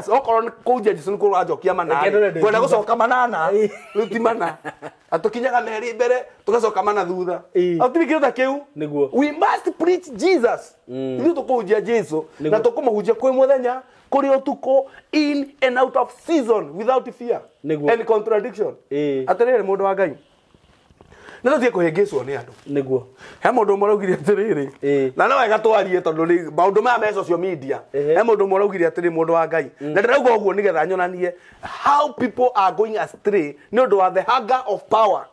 okorwo nĩ kũhunjia Jesũ nĩ kũranjokia mana kwenda gũcoka manana rĩu ti mana atũkinyaga merĩ mbere tũgacoka mana thutha atirĩ kĩrĩta kĩu we must preach Jesus ithuĩ tũkũhunjia Jesũ na tũkũmũhunjia kwĩ mũthenya kũrĩ ũtukũ in and out of season without fear and contradiction atĩrĩrĩ mũndũ wa Ngai nĩ tũthiĩ kũhĩngĩcwo nĩ andũ nĩguo he mũndũ ũmwe araugire atĩrĩrĩ na no wega twarie tondũ maũndũ maya me social media he mũndũ ũmwe araugire atĩrĩ mũndũ wa Ngai na ndĩrauga ũguo nĩgetha nyonanie how people are going astray nĩ ũndũ wa the hunger of power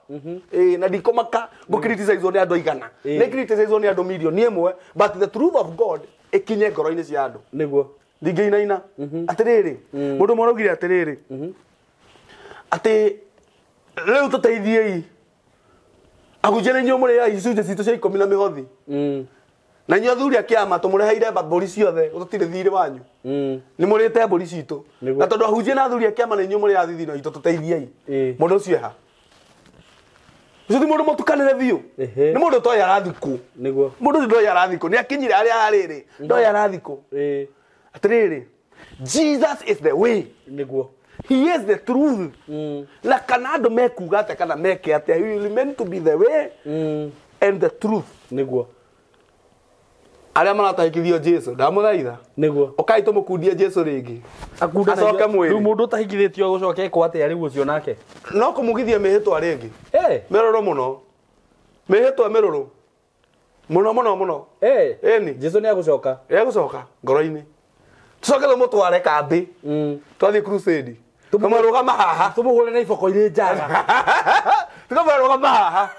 na ndikũmaka ngũcriticize nĩ andũ aigana nĩ criticize nĩ andũ milioni ĩmwe but the truth of God ĩkinye ngoro-inĩ cia andũ nĩguo ndingĩinaina atĩrĩrĩ mũndũ ũmwe araugire atĩrĩrĩ atĩ rĩu tũteithiei ahunjia nĩ inyuĩ mũrĩaga icunjĩ citũ cia 10 na mĩhothi na inyuĩ athuri a kĩama tũmũreheire mbũri ciothe gũtirĩ thirĩ wanyu nĩ mũrĩte mbũri citũ na tondũ ahunjia na athuri a kĩama nĩ inyuĩ mũrĩaga thithino itũ tũteithiei mũndũ ũcio eha ũcio ti mũndũ mũtukanĩre biũ nĩ mũndũ ũtoĩ arathikwo mũndũ ũcio ndoĩ arathikwo nĩ akinyire harĩa arĩrĩ ndoĩ arathikwo atĩrĩrĩ Jesus is the way he is the truth na kana andũ mekuga atĩa kana meke atĩa he will meant to be the way and the truth aria maratahikithio Jesu ndamuthaitha niguo okai tumukundie Jesu ringi akunda acoke mwiri riu mundu tahikithitio gucoke ko atia riu ucio nake no kumugithia mihitwa ringi miroro muno eni Jesu ni agucoka ngoro-ini tucoke tumutware kambi twathie crusade tumarugama haha tumuhure na iboko iri njaga tukamurugama haha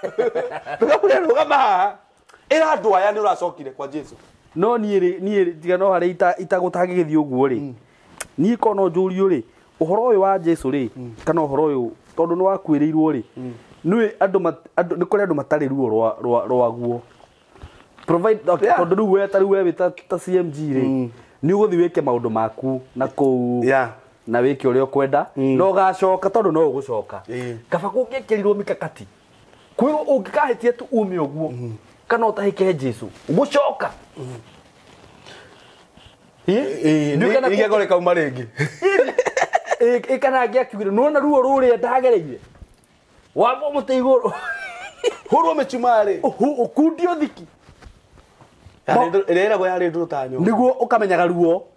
ira andu aya ni uracokire kwa Jesu no nie tiga no hari itagutagigithia uguo ri nie kono njurio ri uhoro uyu wa Jesu ri kana uhoro uyu tondu ni wakwiriirwo ri ni ni kuri andu matari ruo rwaguo provide tondu riu we tari we ta CMG ri ni uguthi wike maundu maku na ku na wiki uria kwenda no gacoka tondu no ugucoka kaba kungekirirwo mikakati kwi ungikahitie tu ume uguo kana utahike Jesu ugucoka ni gore kauma ringi kana ngiakigire no na ruo ruria ndagereire wambo muti iguru hurwo mechumari ukundio thiki rera go yari ndutanyo niguo ukamenyaga ruo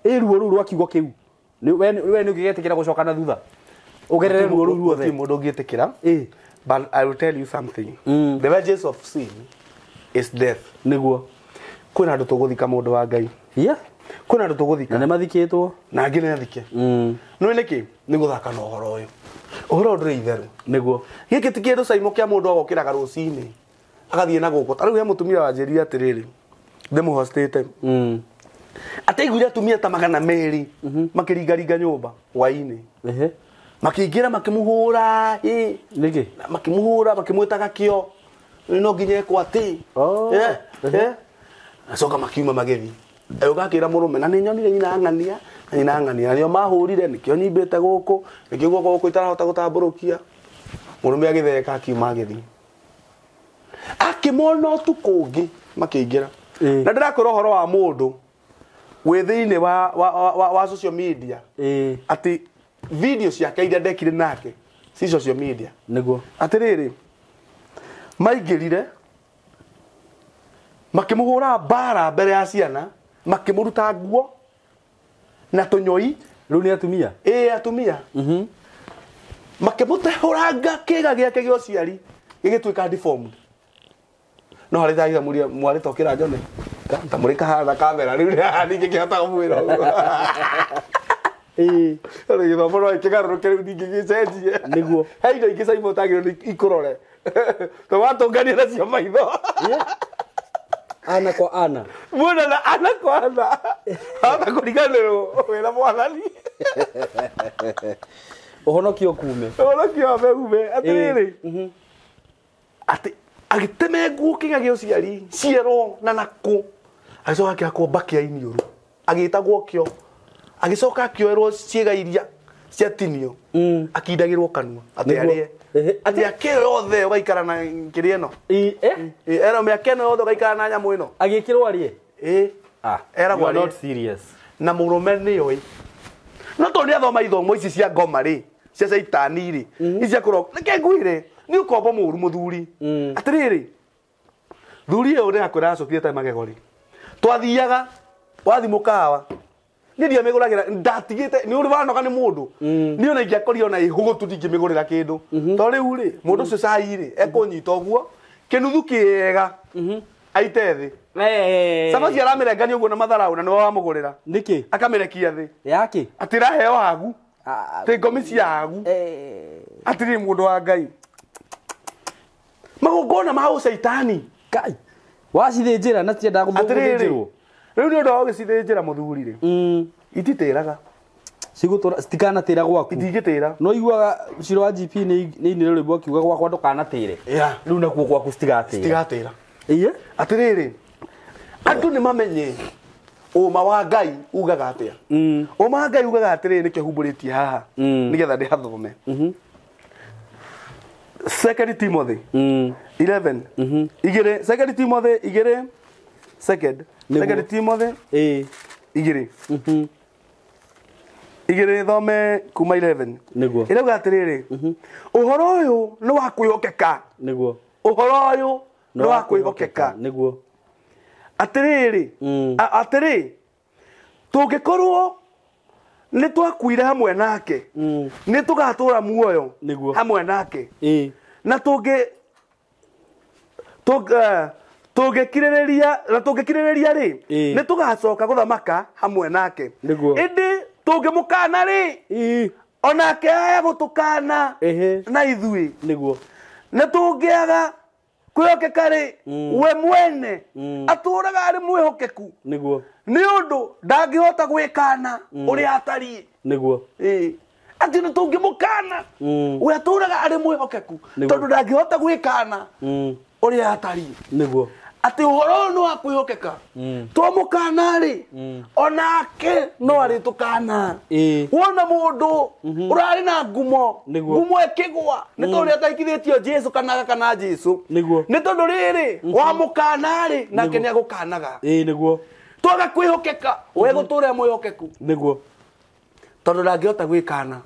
ruo ru rwa kiugo kiu ni we ni ugigetikira gucoka na thutha ugerere ruo ru ruothe mundu ungitikira but I will tell you something the wages of sin is death niguo kwina andu tuguthika mundu wa Ngai kwina andu tuguthika na mathikitwo na ngi nathike no niki ni guthaka na uhoro uyu uhoro nduri itheru niguo giki ti kindu caimo kia mundu agokiraga rucini agathie na guko tariu he mutumia wa njeri atiriri ndemu hostete ataiguire atumia ta magana meri makiringaringa nyumba waini makiingira makimuhura niki makimuhura makimwitaga kio no nginye kwa ati acoka makiuma magethi ugakira murume na ni nyonire nyina ng'ania nio mahurire nikio nyimbite guku nikio guku itarahota gutamburukia murume agitheka akiuma agethi akimona tukungi makiingira na ndirakwira uhoro wa mundu wi thiini wa social media ati video ciake iria ndekire nake si social media niguo atiriri maingirire makimuhura bara mbere ya ciana makimuruta nguo na tunyoi riu ni atumia atumia makimutehuranga kiga giake gio ciari gigituika deformed no hari thaiga mwari tokira njone tamurika hatha kamera riu ningi kihota kumwira ari githomo no ikigarũrũke riu ningi gicenjie niguo he indo ingĩ caimo utagĩrĩirwo ikurore to watũngania nacio maitho ana kwa ana muona na ana kwa ana hata kũriganĩrwo wĩra mwathani ũhonokio kume ume atirĩrĩ atĩ agĩteme nguo kĩga gĩa ũciari ciero na nakũ agĩcoka akĩhakwo kia iniũru agĩtagwo kĩo agĩcoka akĩoerwo ciĩga iria ciatinio akindagĩrwo kanua atĩ arĩe atĩ akĩo yothe ũgaikara na kĩrĩa ĩno ero mĩaka ĩno yothe ũgaikara na nyamũ ĩno agĩkĩrwo arĩe eragwo arĩe not serious na mũrũme nĩoĩ no tondũ nĩathoma ithomo ici cia ngoma rĩ cia caitani rĩ icia kũrogwo nĩke ngwĩre nĩ ũkombo mũru mũthuri atĩrĩrĩ thuri ũyũ ndĩrakwĩra acũkire ta magego rĩ twathiaga wathi mũkawa nĩ ndiamĩgũragĩra ndatigĩte nĩ ũrĩ wanoga nĩ mũndũ niĩ ona ingĩakorire na ihũgũtu ndingĩmĩgũrĩra kĩndũ to rĩu rĩ mũndũ ũcio cai rĩ ekũnyita ũguo kĩnuthu kĩega aite thĩ cabaci aramĩrengania ũguo na matharaũ na nĩwe wamũgũrĩra nĩkĩ akamĩrekia thĩ yake atĩ raheo hagu tĩ ngomi cia hagu atirĩ mũndũ wa Ngai magongona ma ũcaitani Kai wacithĩnjĩra na tiendaga gũthĩnjĩrwo rĩu nĩ ũndũ wa gũcithĩnjĩra mũthuri rĩ ititĩraga cigũtũra citikanatĩra gwaku itingĩtĩra no iguaga Ciro wa GP nĩ inĩrĩ rwĩmbo akiuga gwakwa ndũkanatĩre rĩu nakuo gwaku citigatĩra atĩrĩrĩ andũ nĩ mamenye ũma wa Ngai ugaga atĩa ũma wa Ngai ugaga atĩrĩrĩ nĩ kĩhumbũrĩtie haha nĩgetha ndĩhathome 2 Timothy 11 igĩrĩ 2 Timothy igĩrĩ 2 Timothy igĩrĩ igĩrĩ thome kuma 11 nĩguo ĩrauga atĩrĩrĩ ũhoro ũyũ nĩ wa kwĩhokeka nĩguo ũhoro ũyũ nĩ wa kwĩhokeka nĩguo atiriri atiri tungikorwo ni twakuire hamwe nake ni tugatura muoyo hamwe nake na tungikiriria ri ni tugacoka guthamaka hamwe nake indi tungimukana ri onake aya gutukana na ithui ni tungiaga kwihokeka ri we mwene aturaga ari mwihokeku ni undu ndangihota gwikana uri atari ati ni tungimukana we aturaga ari mwihokeku tondu ndangihota gwikana uri atari ati uhoro no akwihokeka twamukana ri onake no ari tukana wona mundu urari na ngumo ekigwa ni tondu ataikithitio Jesu kana Jesu ni tondu riri wamukana ri nake ni agukanaga twaga kwihokeka we guture mwihokeku tondu ndangihota gwikana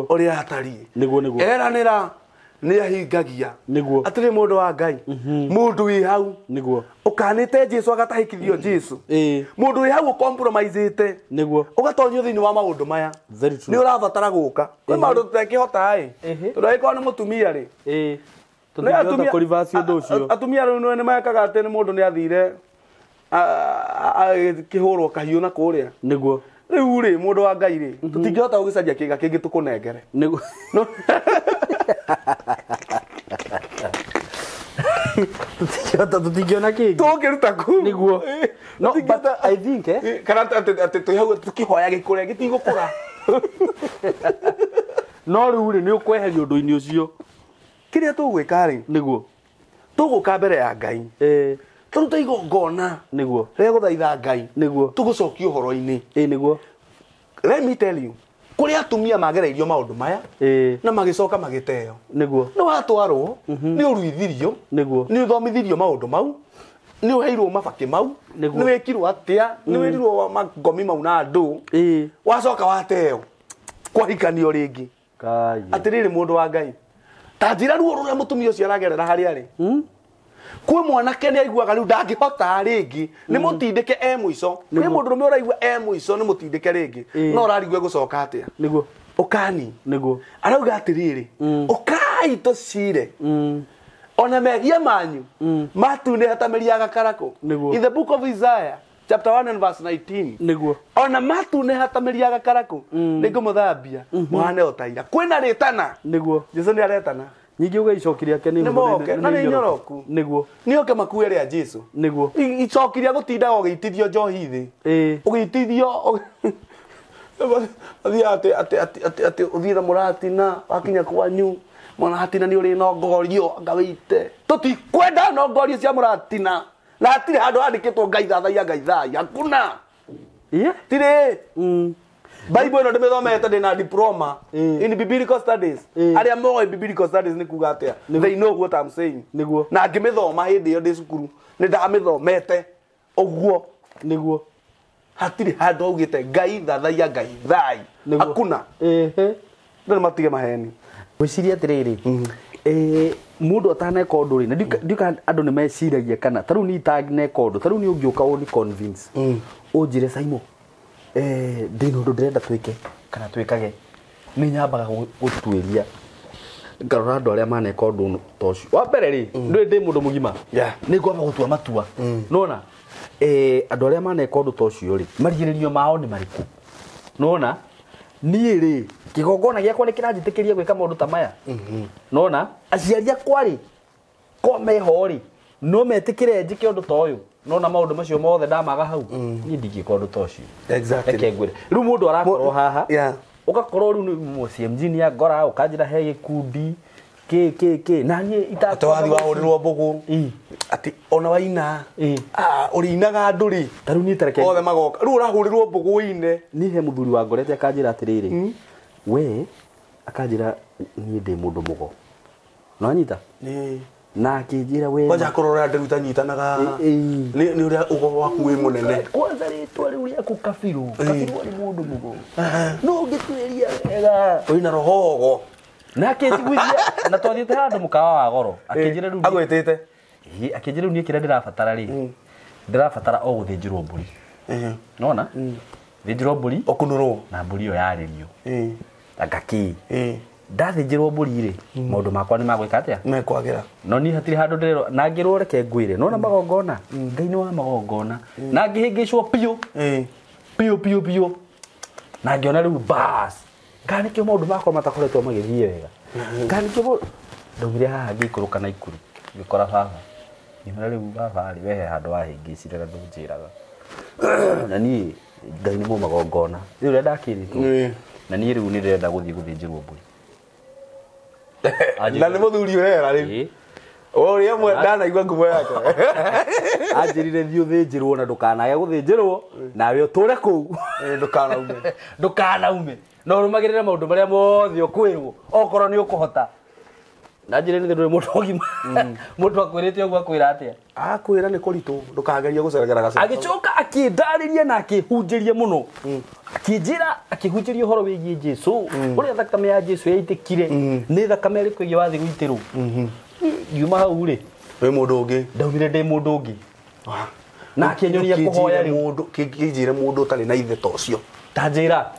uri atari eranira ni ahingagia atiri mundu wa Ngai mundu wi hau ukanite Jesu agatahikithio Jesu mundu wi hau compromiseite ugatonyio thini wa maundu maya ni urabatara guka kwi maundu tutekihota tondu iko ni mutumia ri tutingihota kurivasi undu ucio atumia riu ni mekaga ati ni mundu ni athire kihurwo kahiu na kuria riu ri mundu wa Ngai ri tutingihota gugicaria kiga kingi tukunengere tutingiona kingi tungiruta ku niguo no but I think kana ati tuhau tukihoya gikure gitigukura no riu ri ni ukweheria undu-ini ucio kiria tugwika ri niguo tuguka mbere ya Ngai turuta igongona niguo ria guthaitha Ngai niguo tugucokia uhoro-ini niguo let me tell you kuri atumia magereirio maundu maya na magicoka magiteo niguo no watwarwo ni uruithirio niguo ni uthomithirio maundu mau ni uheirwo mabaki mau ni wikirwo atia ni wirirwo magomi mau na andu wacoka wateo kwahikanio ringi kai atiriri mundu wa Ngai tanjira ruo ruria mutumia ucio aragerera hari ari kwi mwanake ni aiguaga riu ndangihota ringi ni mutindike mwico kwi mundu rume uraigua mwico ni mutindike ringi no urarigwe gucoka atia niguo ukani niguo arauga atiriri ukai tucire ona mehia manyu matune hatameria gakarako in the book of Isaiah chapter 1 and verse 19 niguo ona matune hatameria gakarako ningumuthambia muhane otaira kwina ritana niguo Jesu ni aretana nyingi ugicokiria ake ni moke na ni nyoroku niguo nioke makuere ya Jesu niguo icokiria gutinda ugitithio njohi thi ugitithio ati uthira muratina wakinya kwanyu mwana hatina ni uri nongorio ngaweite tutikwenda nongorio cia muratina na atire handu handikitwo Ngai thathaia hakuna tire Bible no ndimethomete ndina diploma in biblical studies aria moe biblical studies ni kuga atia they know what I'm saying niguo na ngimithoma hindi yo ndi cukuru ni ndamithomete oguo niguo hatiri handu augite Ngai thathaia Ngai thai hakuna ndio matige maheni gwiciria atiriri mundu ataneka undu ri na ndika andu ni meciragia kana taru ni itaneka undu taru ni ungiuka uni convince unjire Saimo ndino undu ndirenda twike kana twikage ni nyambaga gutwiria ngarora andu aria maneka undu tocio wa mbere ri ndi mundu mugima ni ngwamba gutua matua nona andu aria maneka undu tocio ri marigiririo mao ni mariku nona niĩ rĩ kigongona giakwa nĩ kĩranjĩtĩkĩria gwĩka maũndũ ta maya nona aciari akwa rĩ ko meho rĩ no metĩkĩre njĩke ũndũ ta ũyũ nona maũndũ macio mothe ndamaga hau niĩ ndingĩka ũndũ ta ũcio reke ngwĩre rĩu mũndũ arakorwo haha ũgakorwo rĩu nĩ CMG nĩ angora ũkanjĩra he gĩkundi ke na niĩ itawathi wahurirwo mbugu ati ona waina urinaga andu ri taru ni tereke othe magoka ru urahurirwo mbugu ine ni he muthuri wa ngorete akanjira atiriri we akanjira ni ndi mundu mugo no anyita na akinjira we waja korora ndiruta nyitanaga ni uria ugo waku wi munene kwanza ritwa riu ria kukafiru ni mundu mugo no ngitwiria wega wina rohogo na akĩnjiguithia na twathiĩte handũ mũkawa wa goro akĩnjĩra rĩu agwĩtĩte akĩnjĩra rĩu niĩ kĩrĩa ndĩrabatara rĩ ndirabatara o guthinjirwo mburi nona thinjirwo mburi okunurwo na mburi yo yaririo ngaki ndathinjirwo mburi ri maundu makwa ni magwika atia mekwagira no ni hatiri handu ndirero na ngirwo reke ngwire nona magongona ngai ni wa magongona na ngihingicwo piu na ngiona riu bas nganikio maundu makwa matakoretwo magithie wega nganikio ndogire haha ngikuruka na ikuru ngikora baba nimera riu baba ari wehe handu wahingicire na ndunjiraga na ni ngai ni mu magongona riu renda akiritwo na ni riu ni renda guthii guthinjirwo mburi na ni muthuri urera riu oria mwe ndanaigua ngumo yake anjirire thiu thinjirwo na ndukanaye guthinjirwo nawe uture kuu ndukanaume no rumagirire maundu maria mothe ukwirwo okorwo ni ukuhota najire ni nduri mundu ogima mundu akwirite ogwa kwira atia akwira ni kuritu ndukageria guceragera gacira agicoka akindariria na akihunjiria muno akinjira akihunjiria horo wigie Jesu uria thakame ya Jesu yaitikire ni thakame ri kwige wathi guitirwo yuma hau ri we mundu ungi ndaumire ndi mundu ungi na akinyoria kuhoya ri mundu kinjire mundu utari na ithe tocio tanjira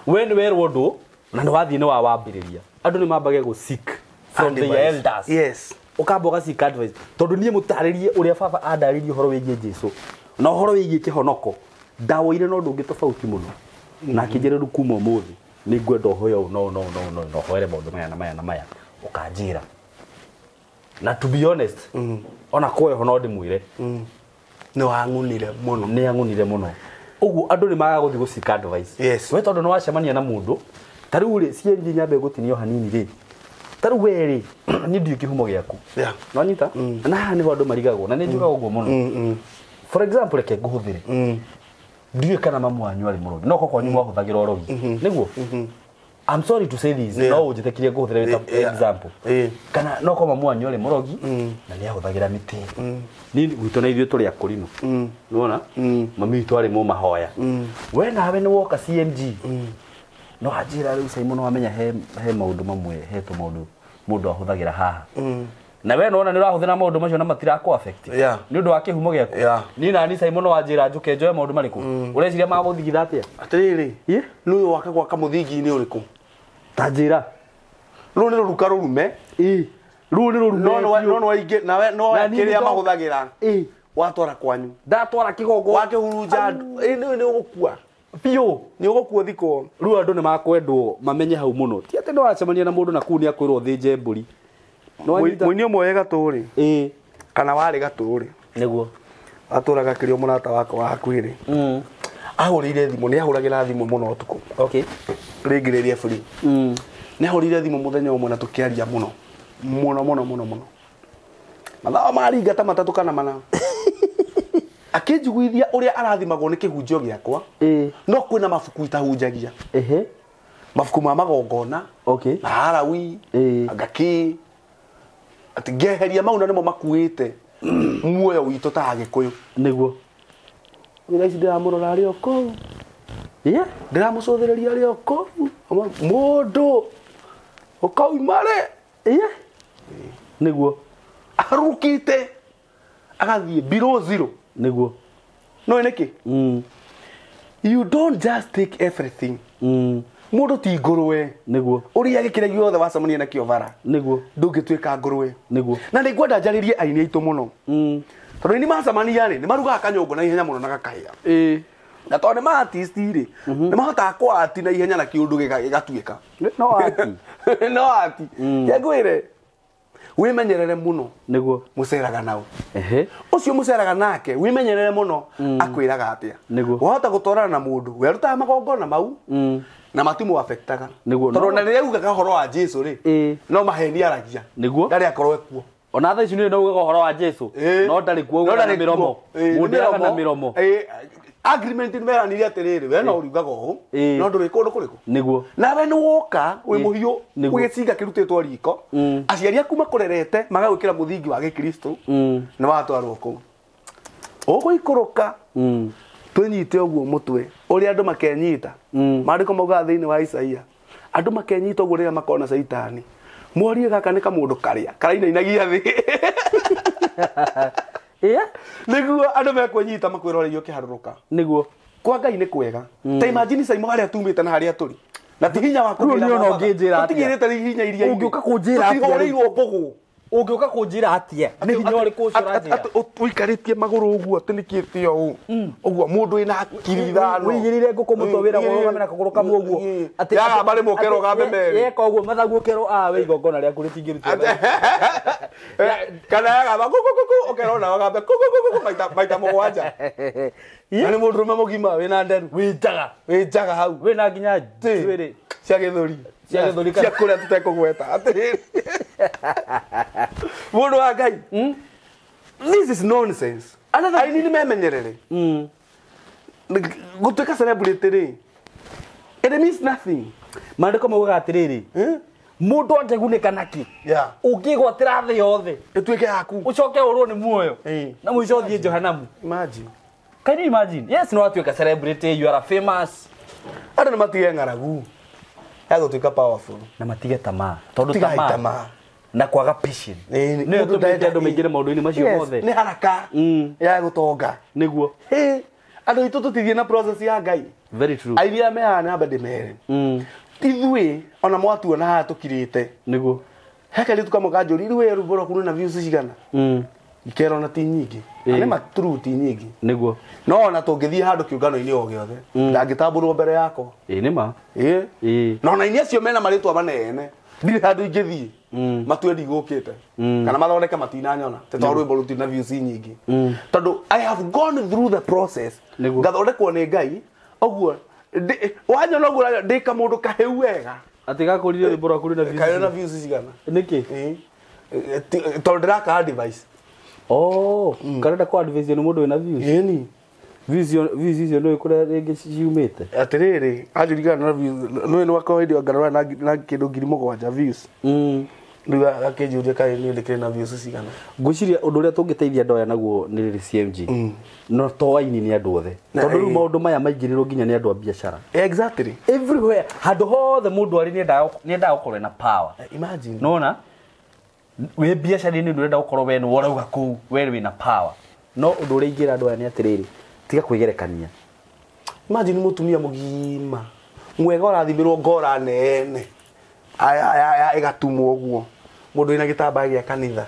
we ni werwo ndu na ni wathi ni wa wambiriria andu ni mambage go seek from the elders yes ukamboga seek advice tondu nie mutaririe uria baba andaririe horo wigie Jesu na horo wigie kihonoko ndawoire no ndungi tofauti muno na kinjire ru kuma muthi ni ngwenda hoyo no hoere maundu maya na maya ukanjira na to be honest ona kweho no ndimwire ni wangunire muno ugu andu ni maga guthi gu seek advice yes we tondu no wacemania na mundu tariu ri CNG nyambe gutinio hanini ri tariu we ri ni ndio kihumo giaku yeah no nyita na ni andu marigagwo na ni njugaga uguo muno for example reke nguhuthire ndiye kana mamu wanyu ari murogi no koko nyu wahuthagira orogi niguo I'm sorry to say this no ujitekirie nguhuthire example kana no ko mamu wanyu ari murogi na ni ahuthagira miti ni gwito na ithuĩ tũrĩ akũrinũ nĩwona mami witũ arĩ mũmahoya we nawe nĩ woka CMG no anjĩra rĩu Simon wamenya he maũndũ mamwe he tũmaũndũ mũndũ ahũthagĩra haha na we nona nĩ ũrahũthĩra maũndũ macio na matirakũ affect nĩ ũndũ wa kĩhumo gĩaku ni nani Simon wanjĩra njũke njoe maũndũ marĩkũ ũreciria magũthigitha atĩa atirĩrĩ nĩ ũyũ wake gwaka mũthingi-inĩ ũrĩkũ tanjĩra rũu nĩ rũruka rũrume rũu nĩ rũrume no waingĩ nawe no kĩrĩa mahũthagĩra watwara kwanyu ndatwara kĩgongo wakĩhurunja nĩ ũgũkua biũ nĩ ũgũkua thikũ rĩu andũ nĩ makwendwo mamenye hau mũno ti atĩ nĩ wacemania na mũndũ na kuu nĩ akwĩrwo thĩnje mbũri mũini ũmwe gatũrĩ kana warĩ gatũrĩ nĩguo atũraga kĩrĩo mũrata wakwa wa hakuhĩ ahũrĩire thimũ nĩ ahũragĩra thimũ mũno ũtukũ rĩngĩrĩrie free nĩ ahũrĩire thimũ mũthenya ũmwe na tũkĩaria mũno mathaa maringata matatũ kana mana akĩnjiguithia ũrĩa arathimagwo nĩ kĩhunjio gĩakwa no kwĩna mabuku itahunjagia mabuku ma magongona na harawi agaki atĩ ngeheria mau na nĩmo makuĩte muoyo witũ ta Agĩkũyũ nĩguo wĩra ici ndĩramũrora arĩ o kũu ndĩramũcũthĩrĩria arĩ o kũu mũndũ ũkaumare nĩguo arukite agathiĩ below zero nĩguo no nĩkĩ you don't just take everything mũndũ ti ngũrwe nĩguo ũrĩa gĩkĩrĩa gĩothe wacemania nakĩo bara nĩguo ndũngĩtuĩka ngũrwe nĩguo na nĩngwenda njarĩrie aini aitũ mũno tondũ nĩ macemania rĩ nĩ marugaga kanyũngũ na ihenya mũno na gakahĩa na tondũ nĩ ma artist rĩ nĩ mahotaga kũati na ihenya na kĩũndũ gĩgatuĩka no ati ngwĩre wimenyerere muno nĩguo mũceraga nao ũcio mũceraga nake wimenyerere muno akwĩraga atĩa wahota gũtwarana na mũndũ werutaga magongona mau na matimũ affectaga tondũ na rĩrĩa ugaga ũhoro wa Jesu rĩ no maheni aragia ndarĩ akorwo ekuo ona thaa ici nĩ ugaga ũhoro wa Jesu no ndarĩ kuo ugaga na mĩromo mũndĩraga na mĩromo agreement nĩ meranire atĩrĩrĩ we no ũriugaga ũũ no ndũrĩ kũndũ kũrĩkũ nĩguo nawe nĩ woka wĩ mũhiũ ũgĩcinga kĩrutĩtwo riko aciari aku makũrerete magagwĩkĩra mũthingi wa Gĩkristo nĩ watwarwo kũu ũgũikũrũka twĩnyite ũguo mũtwe ũrĩa andũ makenyita maandĩko maugaga thĩinĩ wa Isaia andũ makenyita ũguo rĩrĩa makona Saitani morie gaka nĩ kamũndũ karĩa karainainagia thĩ niguo andu mekwĩnyita makwĩrorerio kĩharũrũka niguo kwa Ngai nĩ kwega ta imagine Simon harĩa tumĩte na harĩa tũrĩ na ti hinya wa kũnjĩra tũtigĩrĩte hinya iria ũngĩũka kũnjĩra tũtihoreirwo mbũgũ ũngĩũka kũnjĩra atĩa nĩ hinya ũrĩkũ ũcio ũranjĩra ũikarĩtie magũrũ ũguo atĩ nĩkĩte ũũ ũguo mũndũ wĩna akiri ithano wĩigĩrĩire ngũkũ mũtwe wĩra gũrũgamĩra kũgũrũ kamwe ũguo atĩ ya marĩ mũkero gambe merĩ yeka ũguo mathagu ũkero wĩ igongona rĩaku rĩtingĩrutwo kana yagamba kũkũkũkũ ũkero na wagambe kũkũkũkũ maita mũgwanja na nĩ mũndũ mũgima wĩna nderu wĩnjaga hau wĩna nginya njuĩrĩ cia gĩthũri cia kũrĩa tũtekũgweta atĩrĩrĩ mũndũ wa Ngai this is nonsense aini nĩ memenyerere gũtuĩka celebrity rĩ it means nothing maandĩko maugaga atĩrĩrĩ mũndũ angĩgunĩka naki ũngĩgwatĩra thĩ yothe ĩtuĩke yaku ũcoke ũrwo nĩ muoyo na mũico ũthiĩ Jehanamu. Imagine. Can you imagine? Yes, no atuĩka celebrity, you are famous. Andũ nĩ matige ng'aragu ya gũtuĩka powerful na matige tamaa tondũ tamaa na kwaga passion nĩ ũtũmĩte andũ maingĩre maũndũ-inĩ macio mothe nĩ haraka ya gũtonga nĩguo andũ aitũ tũtithiĩ na process ya Ngai. Very true. Airia mehana hamba ndĩmere ithuĩ ona mwatuona haha tũkirĩte nĩguo heka rĩu tukamoka njũri rĩu rũmbo rwaku na views cigana ikero na ti nyingĩ nĩ maturu ti nyingĩ nĩguo no ona tũngĩthiĩ handũ kĩũngano-inĩ o gĩothe ndangĩtambũrwo mbere yakwa nĩ ma no na ini acio mena marĩtwa manene ndirĩ handũ ingĩthiĩ matwendi gũkĩte kana mathondeke matinanyona tondũ rwĩmbo rũtirĩ views nyingĩ tondũ I have gone through the process ngathondekwo nĩ Ngai ũguo wanyona ũguo ndĩka mũndũ kahĩu wega atĩ gakũrire rwĩmbo rwaku na views cigana nĩkĩ tondũ ndĩraka advice karenda kwa advice nĩ mũndũ wĩna views views icio nĩ kũrĩa rĩngĩ ciumĩte atĩrĩrĩ anjũrigana na views nĩ nĩ wako hĩndĩ ngarora na kĩndũ 7,000 views rĩu akĩnjũria kaĩ nĩ ndĩkĩrĩ na views cigana ngwĩciria ũndũ ũrĩa tũngĩteithia andũ aya naguo nĩ rĩrĩ CMG no to aini nĩ andũ othe tondũ rĩu maũndũ maya maingĩrĩrwo nginya nĩ andũ a biacara exactly everywhere handũ hothe mũndũ arĩ nĩ endaga gũkorwo na power imagine nona wĩ biacara-inĩ nĩ ũrenda gũkorwo we nĩ worauga kũu we wĩna power no ũndũ ũrĩa ingĩra andũ aya nĩ atĩrĩrĩ tiga kwĩgerekania imagine mũtumia mũgima mwega ũrathimĩrwo ngora nene aya ĩgatumwo ũguo mũndũ wĩna gĩtambaya gĩa kanitha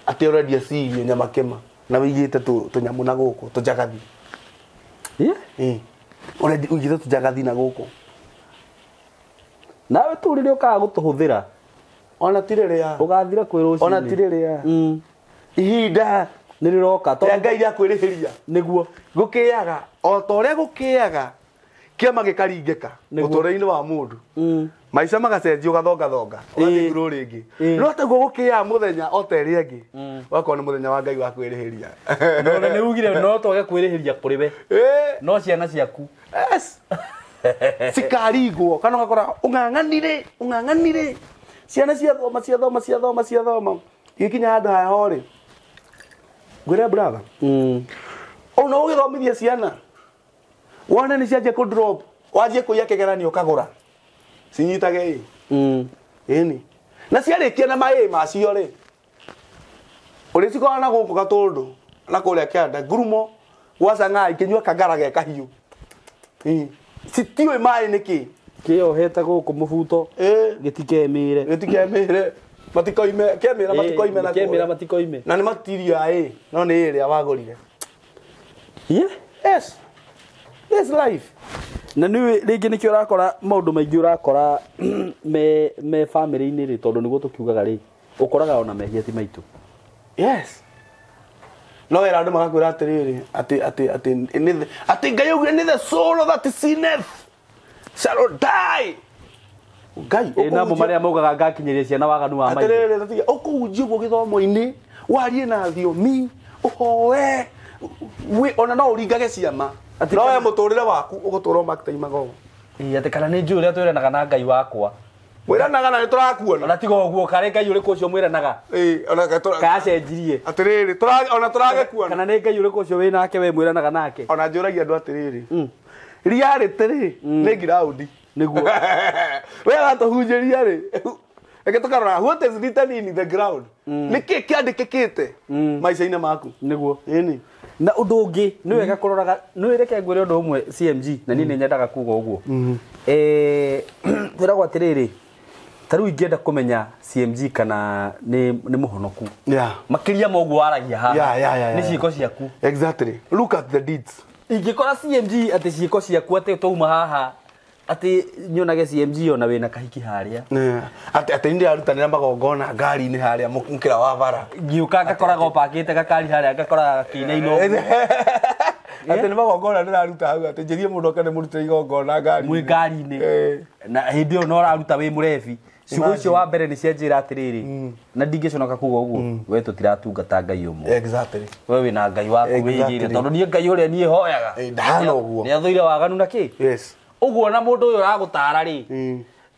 atĩ ũrendia cirio nyama kĩma na wĩigĩte tũnyamũ na gũkũ tũjagathi ũrendia wĩigĩte tũjagathi na gũkũ nawe tu rĩrĩa ũkaga gũtũhũthĩra ona tirĩrĩa ũgathira kwĩ rũcinĩ ona tirĩrĩa ihinda nĩ rĩroka tondũ Ngai nĩakwĩrĩhĩria nĩguo gũkĩaga o ta ũrĩa gũkĩaga kĩama gĩkaringĩka ũtũũro-inĩ wa mũndũ maica magacenjia ũgathongathonga ũgathiĩ igũrũ rĩngĩ no taguo gũkĩaga mũthenya o ta ĩrĩa ĩngĩ wakorwo nĩ mũthenya wa Ngai wa kwĩrĩhĩria no nĩ ugire no toge kwĩrĩhĩria kũrĩ we no ciana ciaku cikaringwo kana ũgakora ũng'ang'anire ciana ciathoma gĩkinya handũ haha rĩ ngwĩre brother ona ũgĩthomithia ciana wone nĩ cianjia kũ drop wanjie kũiya kĩgeranio ũkagũra cinyitage ĩni na ciarĩkia na maĩ macio rĩ ũrĩcikorana na gũkũ Gatũndũ na kũrĩa Kĩanda ngurumo gwacang'a ikĩnyua kangara ge kahiũ citiũĩ maĩ nĩkĩ kĩohete gũkũ mũbuto gĩtikemĩre matikoime kĩmĩra matikoime na nĩ matiria no nĩ ĩrĩa wagũrire yes life na nĩ rĩngĩ nĩkĩo ũrakora maũndũ maingĩ ũrakora me family-inĩ rĩ tondũ nĩguo tũkiugaga rĩ ũkoraga ona mehia ti maitũ yes no wera andũ magakwĩra atĩrĩrĩ atĩ Ngai augire nĩ the soul that sinneth shall die Ngai namo marĩa maugaga ngakinyĩria ciana waganu wa maitũ atĩrĩrĩ ũkũhunjia ũguo gĩthomo-inĩ warie na thiomi ũhoe ona no ũringage ciama no we mũtũrĩre waku ũgũtũrwo makĩtaimaga atĩ kana nĩ njũĩ ũrĩa twĩranaga na Ngai wakwa mwĩranaga na nĩ tũrakuona ona tiga ũguo karĩ Ngai ũrĩkũ ũcio mwĩranaga kacenjirie atĩrĩrĩ ona tũragĩkuona kana nĩ Ngai ũrĩkũ ũcio wĩ nake we mwĩranaga nake ona njũragia andũ atĩrĩrĩ reality rĩ nĩ ground nĩguo we aratũhunjĩria rĩ Reke tukarora what is written in the ground. Niki kiandikikite maica-inĩ maku. Niguo. Ĩni. Na undu ungi ni wega kuroraga ni reke ngwire undu umwe CMG na ni nyendaga kuga uguo. Twiragwo atiriri taru ingenda kumenya CMG kana ni muhonoku. Makiria mogu waragia haha. Ni ciiko ciaku. Exactly. Look at the deeds. Ingikora CMG ati ciiko ciaku ati tuma haha ati nyonage CMG ona wina kahiki haria. Ati ndi arutanira magongona ngari-ini haria mukira wa bara. Ngiuka ngakoraga pakite gakari haria ngakoraga kine-ino. Ati ni magongona ndiraruta hau ati njirie mundu okane murute igongona ngari. Mwi ngari-ini. Na hindi yo no raruta wi murebi. Ciugo icio wa mbere ni cianjira atiriri na ndingiconoka kuga uguo we tutiratungata ngai umwe. Exactly. We wina ngai waku wigire tondu nie ngai uria nie hoyaga. Ndahana uguo. Ni athuire waganu na ki? Yes. Uguo na mundu uyu aragutara ri.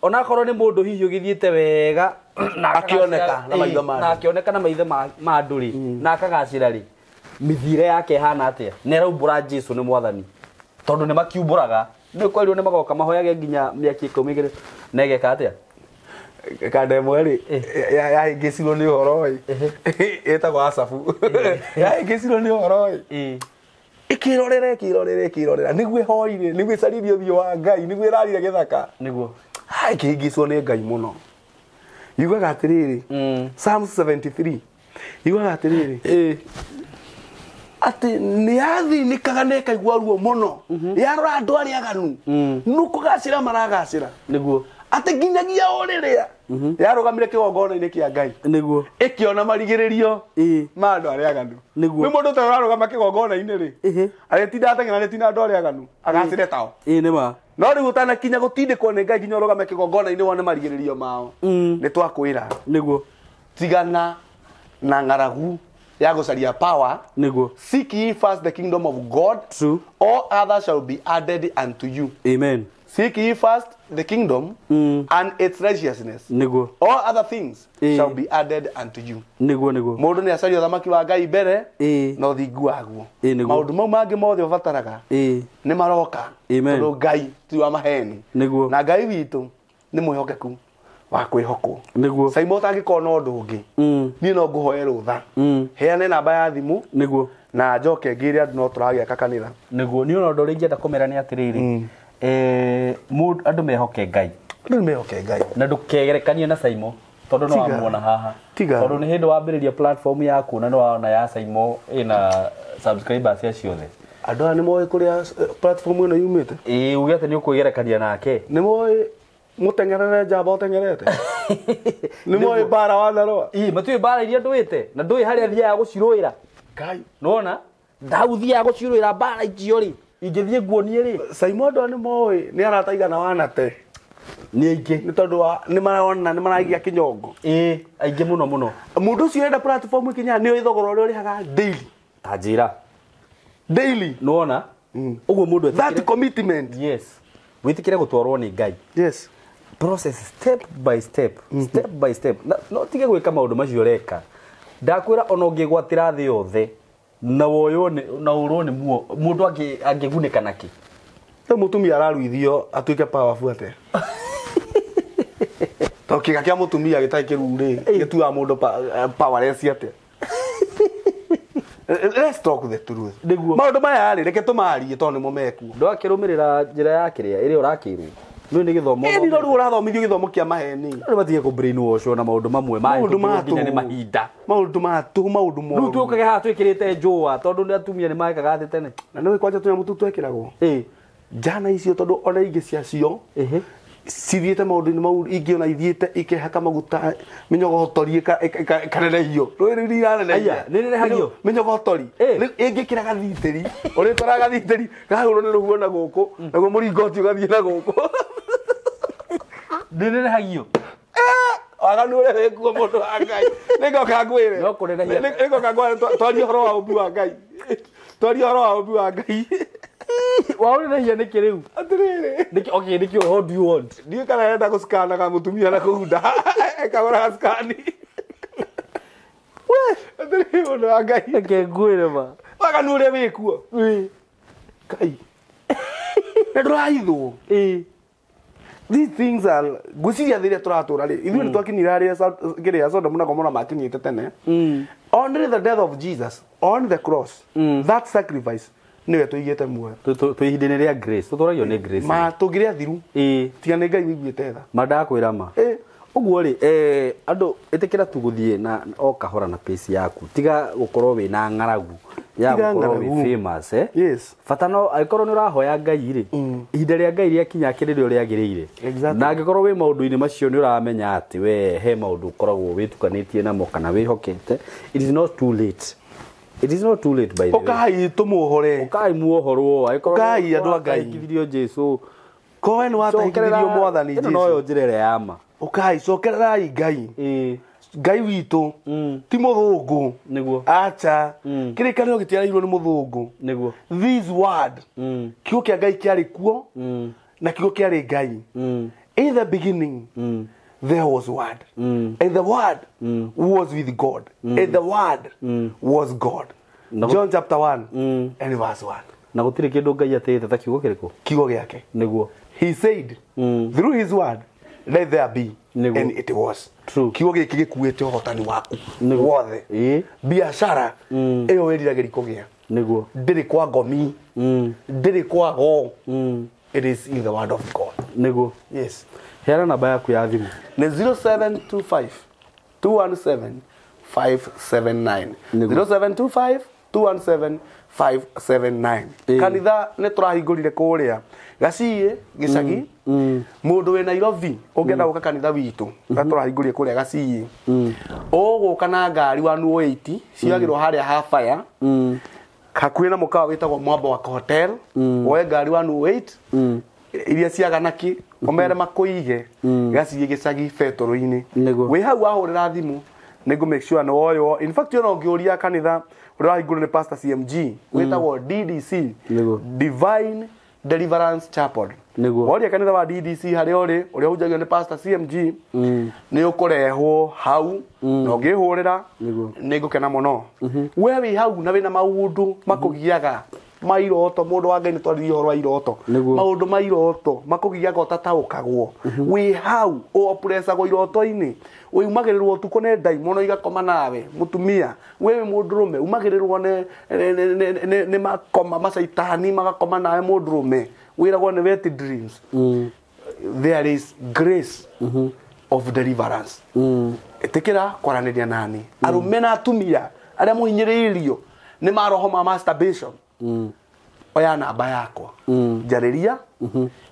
Ona korwo ni mundu hihi ugithiete wega na akioneka na maitho ma. Na akioneka na maitho ma nduri na akagacira ri. Mithire yake hana atia. Ni raumbura Jesu ni mwathani. Tondu ni makiumburaga. Ni kweli ni magoka mahoyage nginya miaki 12 na igeka atia. Kande mweri ya ingicirwo ni uhoro ii etagwo asabu ya ingicirwo ni uhoro ii ikirorera niguo hoire niguo caririe uthio wa ngai niguo irarire githaka niguo hai kingicwo ni ngai muno yugaga atiriri Psalms 73 yugaga atiriri ati ni athinikaga na ikaigua ruo muno yarora andu aria aganu nukugacira maragacira niguo ati nginyagia uriria yarugamire kigongona-ini kia ngai niguo ikiona marigiririo ma andu aria aganu niguo ni mundu tararugama kigongona-ini ri aretinda ateng'era netina andu aria aganu agacire tao ni ma no riu utanakinya gutindikwo ni ngai nginya urugame kigongona-ini wone marigiririo mao ni twakwira niguo tigana na ng'aragu ya gucaria power niguo seek ye first the kingdom of God. True. All others shall be added unto you. Amen. Seek ye first the kingdom and its righteousness. Niguo. All other things shall be added unto you. Niguo niguo. Mundu ni acaria thamaki wa ngai mbere na uthingu waguo. Maundu mau mangi mothe ubataraga ni maroka. Amen. Tondu ngai ti wa maheni. Niguo. Na ngai witu ni mwihokeku wa kwihokwo. Niguo. Saimo tangikona undu ungi ni no nguhoye rutha heane namba ya thimu niguo na njoke ngire andu no turagiaka kanitha niguo ni undu uri ngenda kumera ni atiriri mundu andu mehoke ngai na ndukegerekanie na Saimo tondu no amuona haha tondu ni hindi wambiriria platform yaku na no waona ya Saimo ina subscribers cia ciothe andu ani moe kuria platform ino yumite uge ati ni ukugerekania nake ni moe mutengerere njamba utengerete ni moe bara wa narua matui bara iria nduite na ndui haria thia guciruira ngai nona ndauthia guciruira bara icio ri ingithie nguonie ri Saimo ndo ni moe ni arataigana wanate ni aingi ni tondu ni marona ni maragia kinyongo aingi muno mundu ucio enda platform ikinya ni thogora uri rihaga daily tajira daily nona uguo mundu that commitment yes witikire gutwarwo ni ngai yes process step by step step by step no tige gwika maundu macio reka ndakwira ona ungigwatira thi yothe na woyo na urone mundu angigunika naki ta mutumia araruithio atuike powerful ate tokiga kia mutumia gitakiru ri gitua mundu powerless ate let's talk the truth niguo maundu maya ri reke tumarie tondu mo meku ndwakirumirira njira ya kiria iri urakirwo ni githomo ni ro urathomithio githomo kia maheni ri batige ku brainwash na maundu mamwe nginya ni mahinda maundu mo ru tukage ha twikirite njua tondu ni atumia ni maikaga athi tene na ni kwanja tunya mutu twekiragwo jana icio tondu ona ingi cia cio cithiete maundu-ini mau ingiona ithiete ikehaka maguta minyogotori kanenehio rwiri iranenehia ni nehagio minyogotori ingikira gathiteri uri tora gathiteri gahurwo ni ruhuo na guku naguo muringoti ugathie na guku ni nehagio waganu uri wekuo mundu wa ngai ningoka ngwire no kunenehia ningoka ngwire twaria horo wa umbi wa ngai twaria horo wa umbi wa ngai waone na hiya niki riu atiriri niki okay niki how do you want ndio kana enda kuskana kama mutumia na kuhunda ekagora skani we atiriri ndo agai ke ngwire ma waganure wikuo kai nduraithwo these things are guciria thiria turatura ri ithuĩ nĩtwakinyire harĩa kĩrĩa Sodom na Gomorrah makinyĩte tene. Only the death of Jesus on the cross, that sacrifice niwe tuigĩte muoyo tu ihinda-inĩ rĩa grace tutũragio nĩ grace ma tũngĩrĩa thiru tiga nĩ Ngai wĩiguĩte tha mandakwĩra ma ũguo rĩ andũ ĩtĩkĩra tu gũthiĩ na o kahora na pace yaku tiga gũkorwo wĩna ng'aragu ya gũkorwo wĩ famous yes bata no angĩkorwo nĩ ũrahoya Ngai rĩ ihinda rĩa Ngai rĩakinya kĩrĩrĩo rĩagĩrĩire na angĩkorwo wĩ maũndũ-inĩ macio nĩ ũramenya atĩ we he maũndũ ũkoragwo wĩtukanĩtie namo kana wĩhokete it is not too late. It is not too late by the way. Okai tumuohore. Okai muohorwo. Okai andu a Ngai. Aikithirio Jesu. Koe nĩ wataikithirio Mwathani Jesu. No yo njĩra ĩrĩa ya ma. Okai cokererai Ngai. Ngai witũ ti mũthũngũ. Nĩguo. Acha. Kĩrĩkanĩro gĩtiarĩirwo nĩ mũthũngũ. Nĩguo. This word. Kiugo kĩa Ngai kĩarĩ kuo. Na kiugo kĩarĩ Ngai. In the beginning. There was word. And the word was with God. And the word was God. John chapter 1 and verse 1. Na gũtirĩ kĩndũ Ngai atĩte ta kiugo kĩrĩkũ? Kiugo gĩake. Nĩguo. He said through his word let there be. Nĩguo. And it was. True. Kiugo gĩkĩ gĩkuĩte ũhotani waku. Wothe. Biacara ĩyo wĩriragĩria kũgĩa. Nĩguo. Ndĩrĩ kwa ngomi. Ndĩrĩ kwa go. It is in the word of God. Nĩguo. Yes. Hera namba yaku ya thimũ nĩ 0725 217 579 0725 217 579 kanitha nĩ tũrahingũrire kũrĩa Gacii gĩcagi mũndũ wĩ Nairobi ũngĩenda gũka kanitha witũ na tũrahingũrire kũrĩa Gacii ũgũka na ngari 108 ciagĩrwo harĩa Hafaya hakuhĩ na mũkawa wĩtagwo Mwamba wa Hotel woe ngari 108 iria ciaganaki omere makuige Gacii gĩcagi betoro-inĩ wĩ hau wahũrĩra thimũ nĩngũ make sure no oyo in fact no ngĩũria kanitha ũrahingũrwo nĩ Pastor CMG wĩtagwo DDC Divine Deliverance Chapel woria kanitha wa DDC harĩa ũrĩa hujagio nĩ Pastor CMG nĩ ũkũrehwo hau no ngĩhũrĩra nĩngũkena mũno we wĩ hau na wĩna maũndũ makũgiaga mairoto mũndũ wa Ngai nĩ twaririe ũhoro wa iroto maũndũ mairoto makũgiaga ũtataũkagwo wĩ hau ũopurecagwo iroto-inĩ umagĩrĩrwo ũtukũ nĩ ndaimono igakoma nawe mũtumia we mũndũrũme umagĩrĩrwo nĩ makoma macaitani magakoma nawe mũndũrũme wĩragwo nĩ wet dreams there is grace of deliverance ĩtĩkĩra kwaranĩria nani arũme na atumia arĩa mũhinyĩrĩirio nĩ maroho ma masturbation oya namba yakwa njarĩria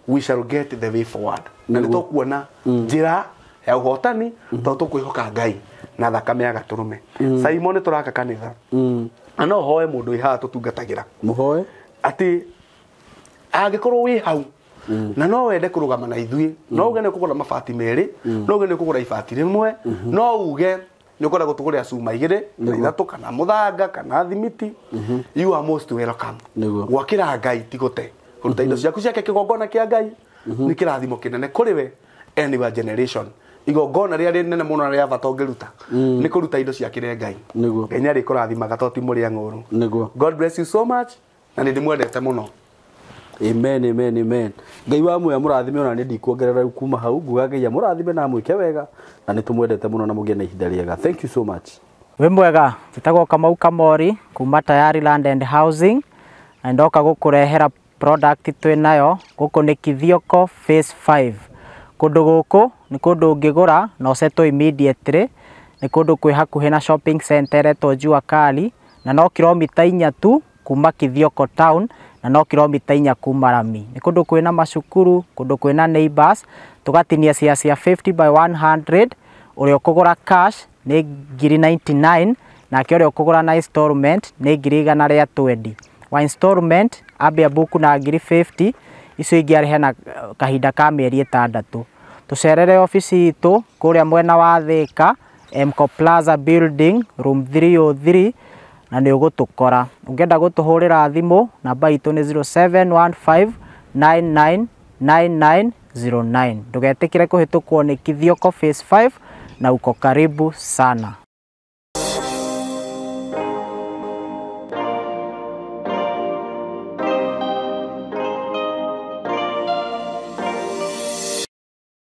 we shall get the way forward na nĩtũkuona njĩra ya ũhotani tondũ tũkwĩhoka Ngai na thakame ya gatũrũme Simon tũraka kanitha no hoe mũndũ wĩ haha tũtungatagĩra mũhoe atĩ angĩkorwo wĩ hau na no wende kũrũgama na ithuĩ no uge nĩ kũgũra mabati merĩ no uge nĩ kũgũra ibati rĩmwe no uge nĩ ũkwenda gũtũgũrĩra cuma igĩrĩ na ithatũ kana mũthanga kana thimiti you are most welcome gwakĩra Ngai tigũte kũruta indo ciaku ciake kĩgongona kĩa Ngai nĩ kĩrathimo kĩnene kũrĩ we and your generation igongona rĩa rĩnene mũno rĩa bata ũngĩruta nĩ kũruta indo ciakĩre Ngai Ngai nĩ arĩkũrathimaga tondũ ti mũrĩa ng'ũrũ God bless you so much na nĩ ndĩmwendete mũno. Amen, amen, amen. Ngai wa muoyo mũrathime ona nĩ ndikuongerera kuma hau nguga Ngai mũrathime na mwĩke wega na nĩ tũmwendete mũno na mũgĩe na ihinda rĩega. Thank you so much. We mwega tũtagwo Kamau Kamori kuma Tayari Land and Housing na ndoka gũkũrehera product twĩnayo gũkũ nĩ Kithioko phase 5 kũndũ gũkũ nĩ kũndũ ũngĩgũra na ũsetwo immediately nĩ kũndũ kwĩ hakuhĩ na shopping center etwo Jua Kali na no kilomita 4 tu kuma Kithioko town na no kilomita 4 kuma Rami nĩ kũndũ kwĩna macukuru kũndũ kwĩna neighbors tũgatinia cia 50 by 100 ũrĩa ũkũgũra cash nĩ 99 na kĩrĩa ũkũgũra na installment nĩ 120 wa installment ambia buku na 50 icio ingĩ arĩhe na kahinda ka mĩeri 6 tucerere ofisi itũ kũrĩa mwena wa Thika Mco Plaza building room 303 na nĩ ũgũtũkora ũngĩenda gũtũhũrĩra thimũ namba itũ nĩ 0715999909 ndũgetĩkĩre kũhĩtũkwo nĩ Kithioko phase 5 na uko karibu sana.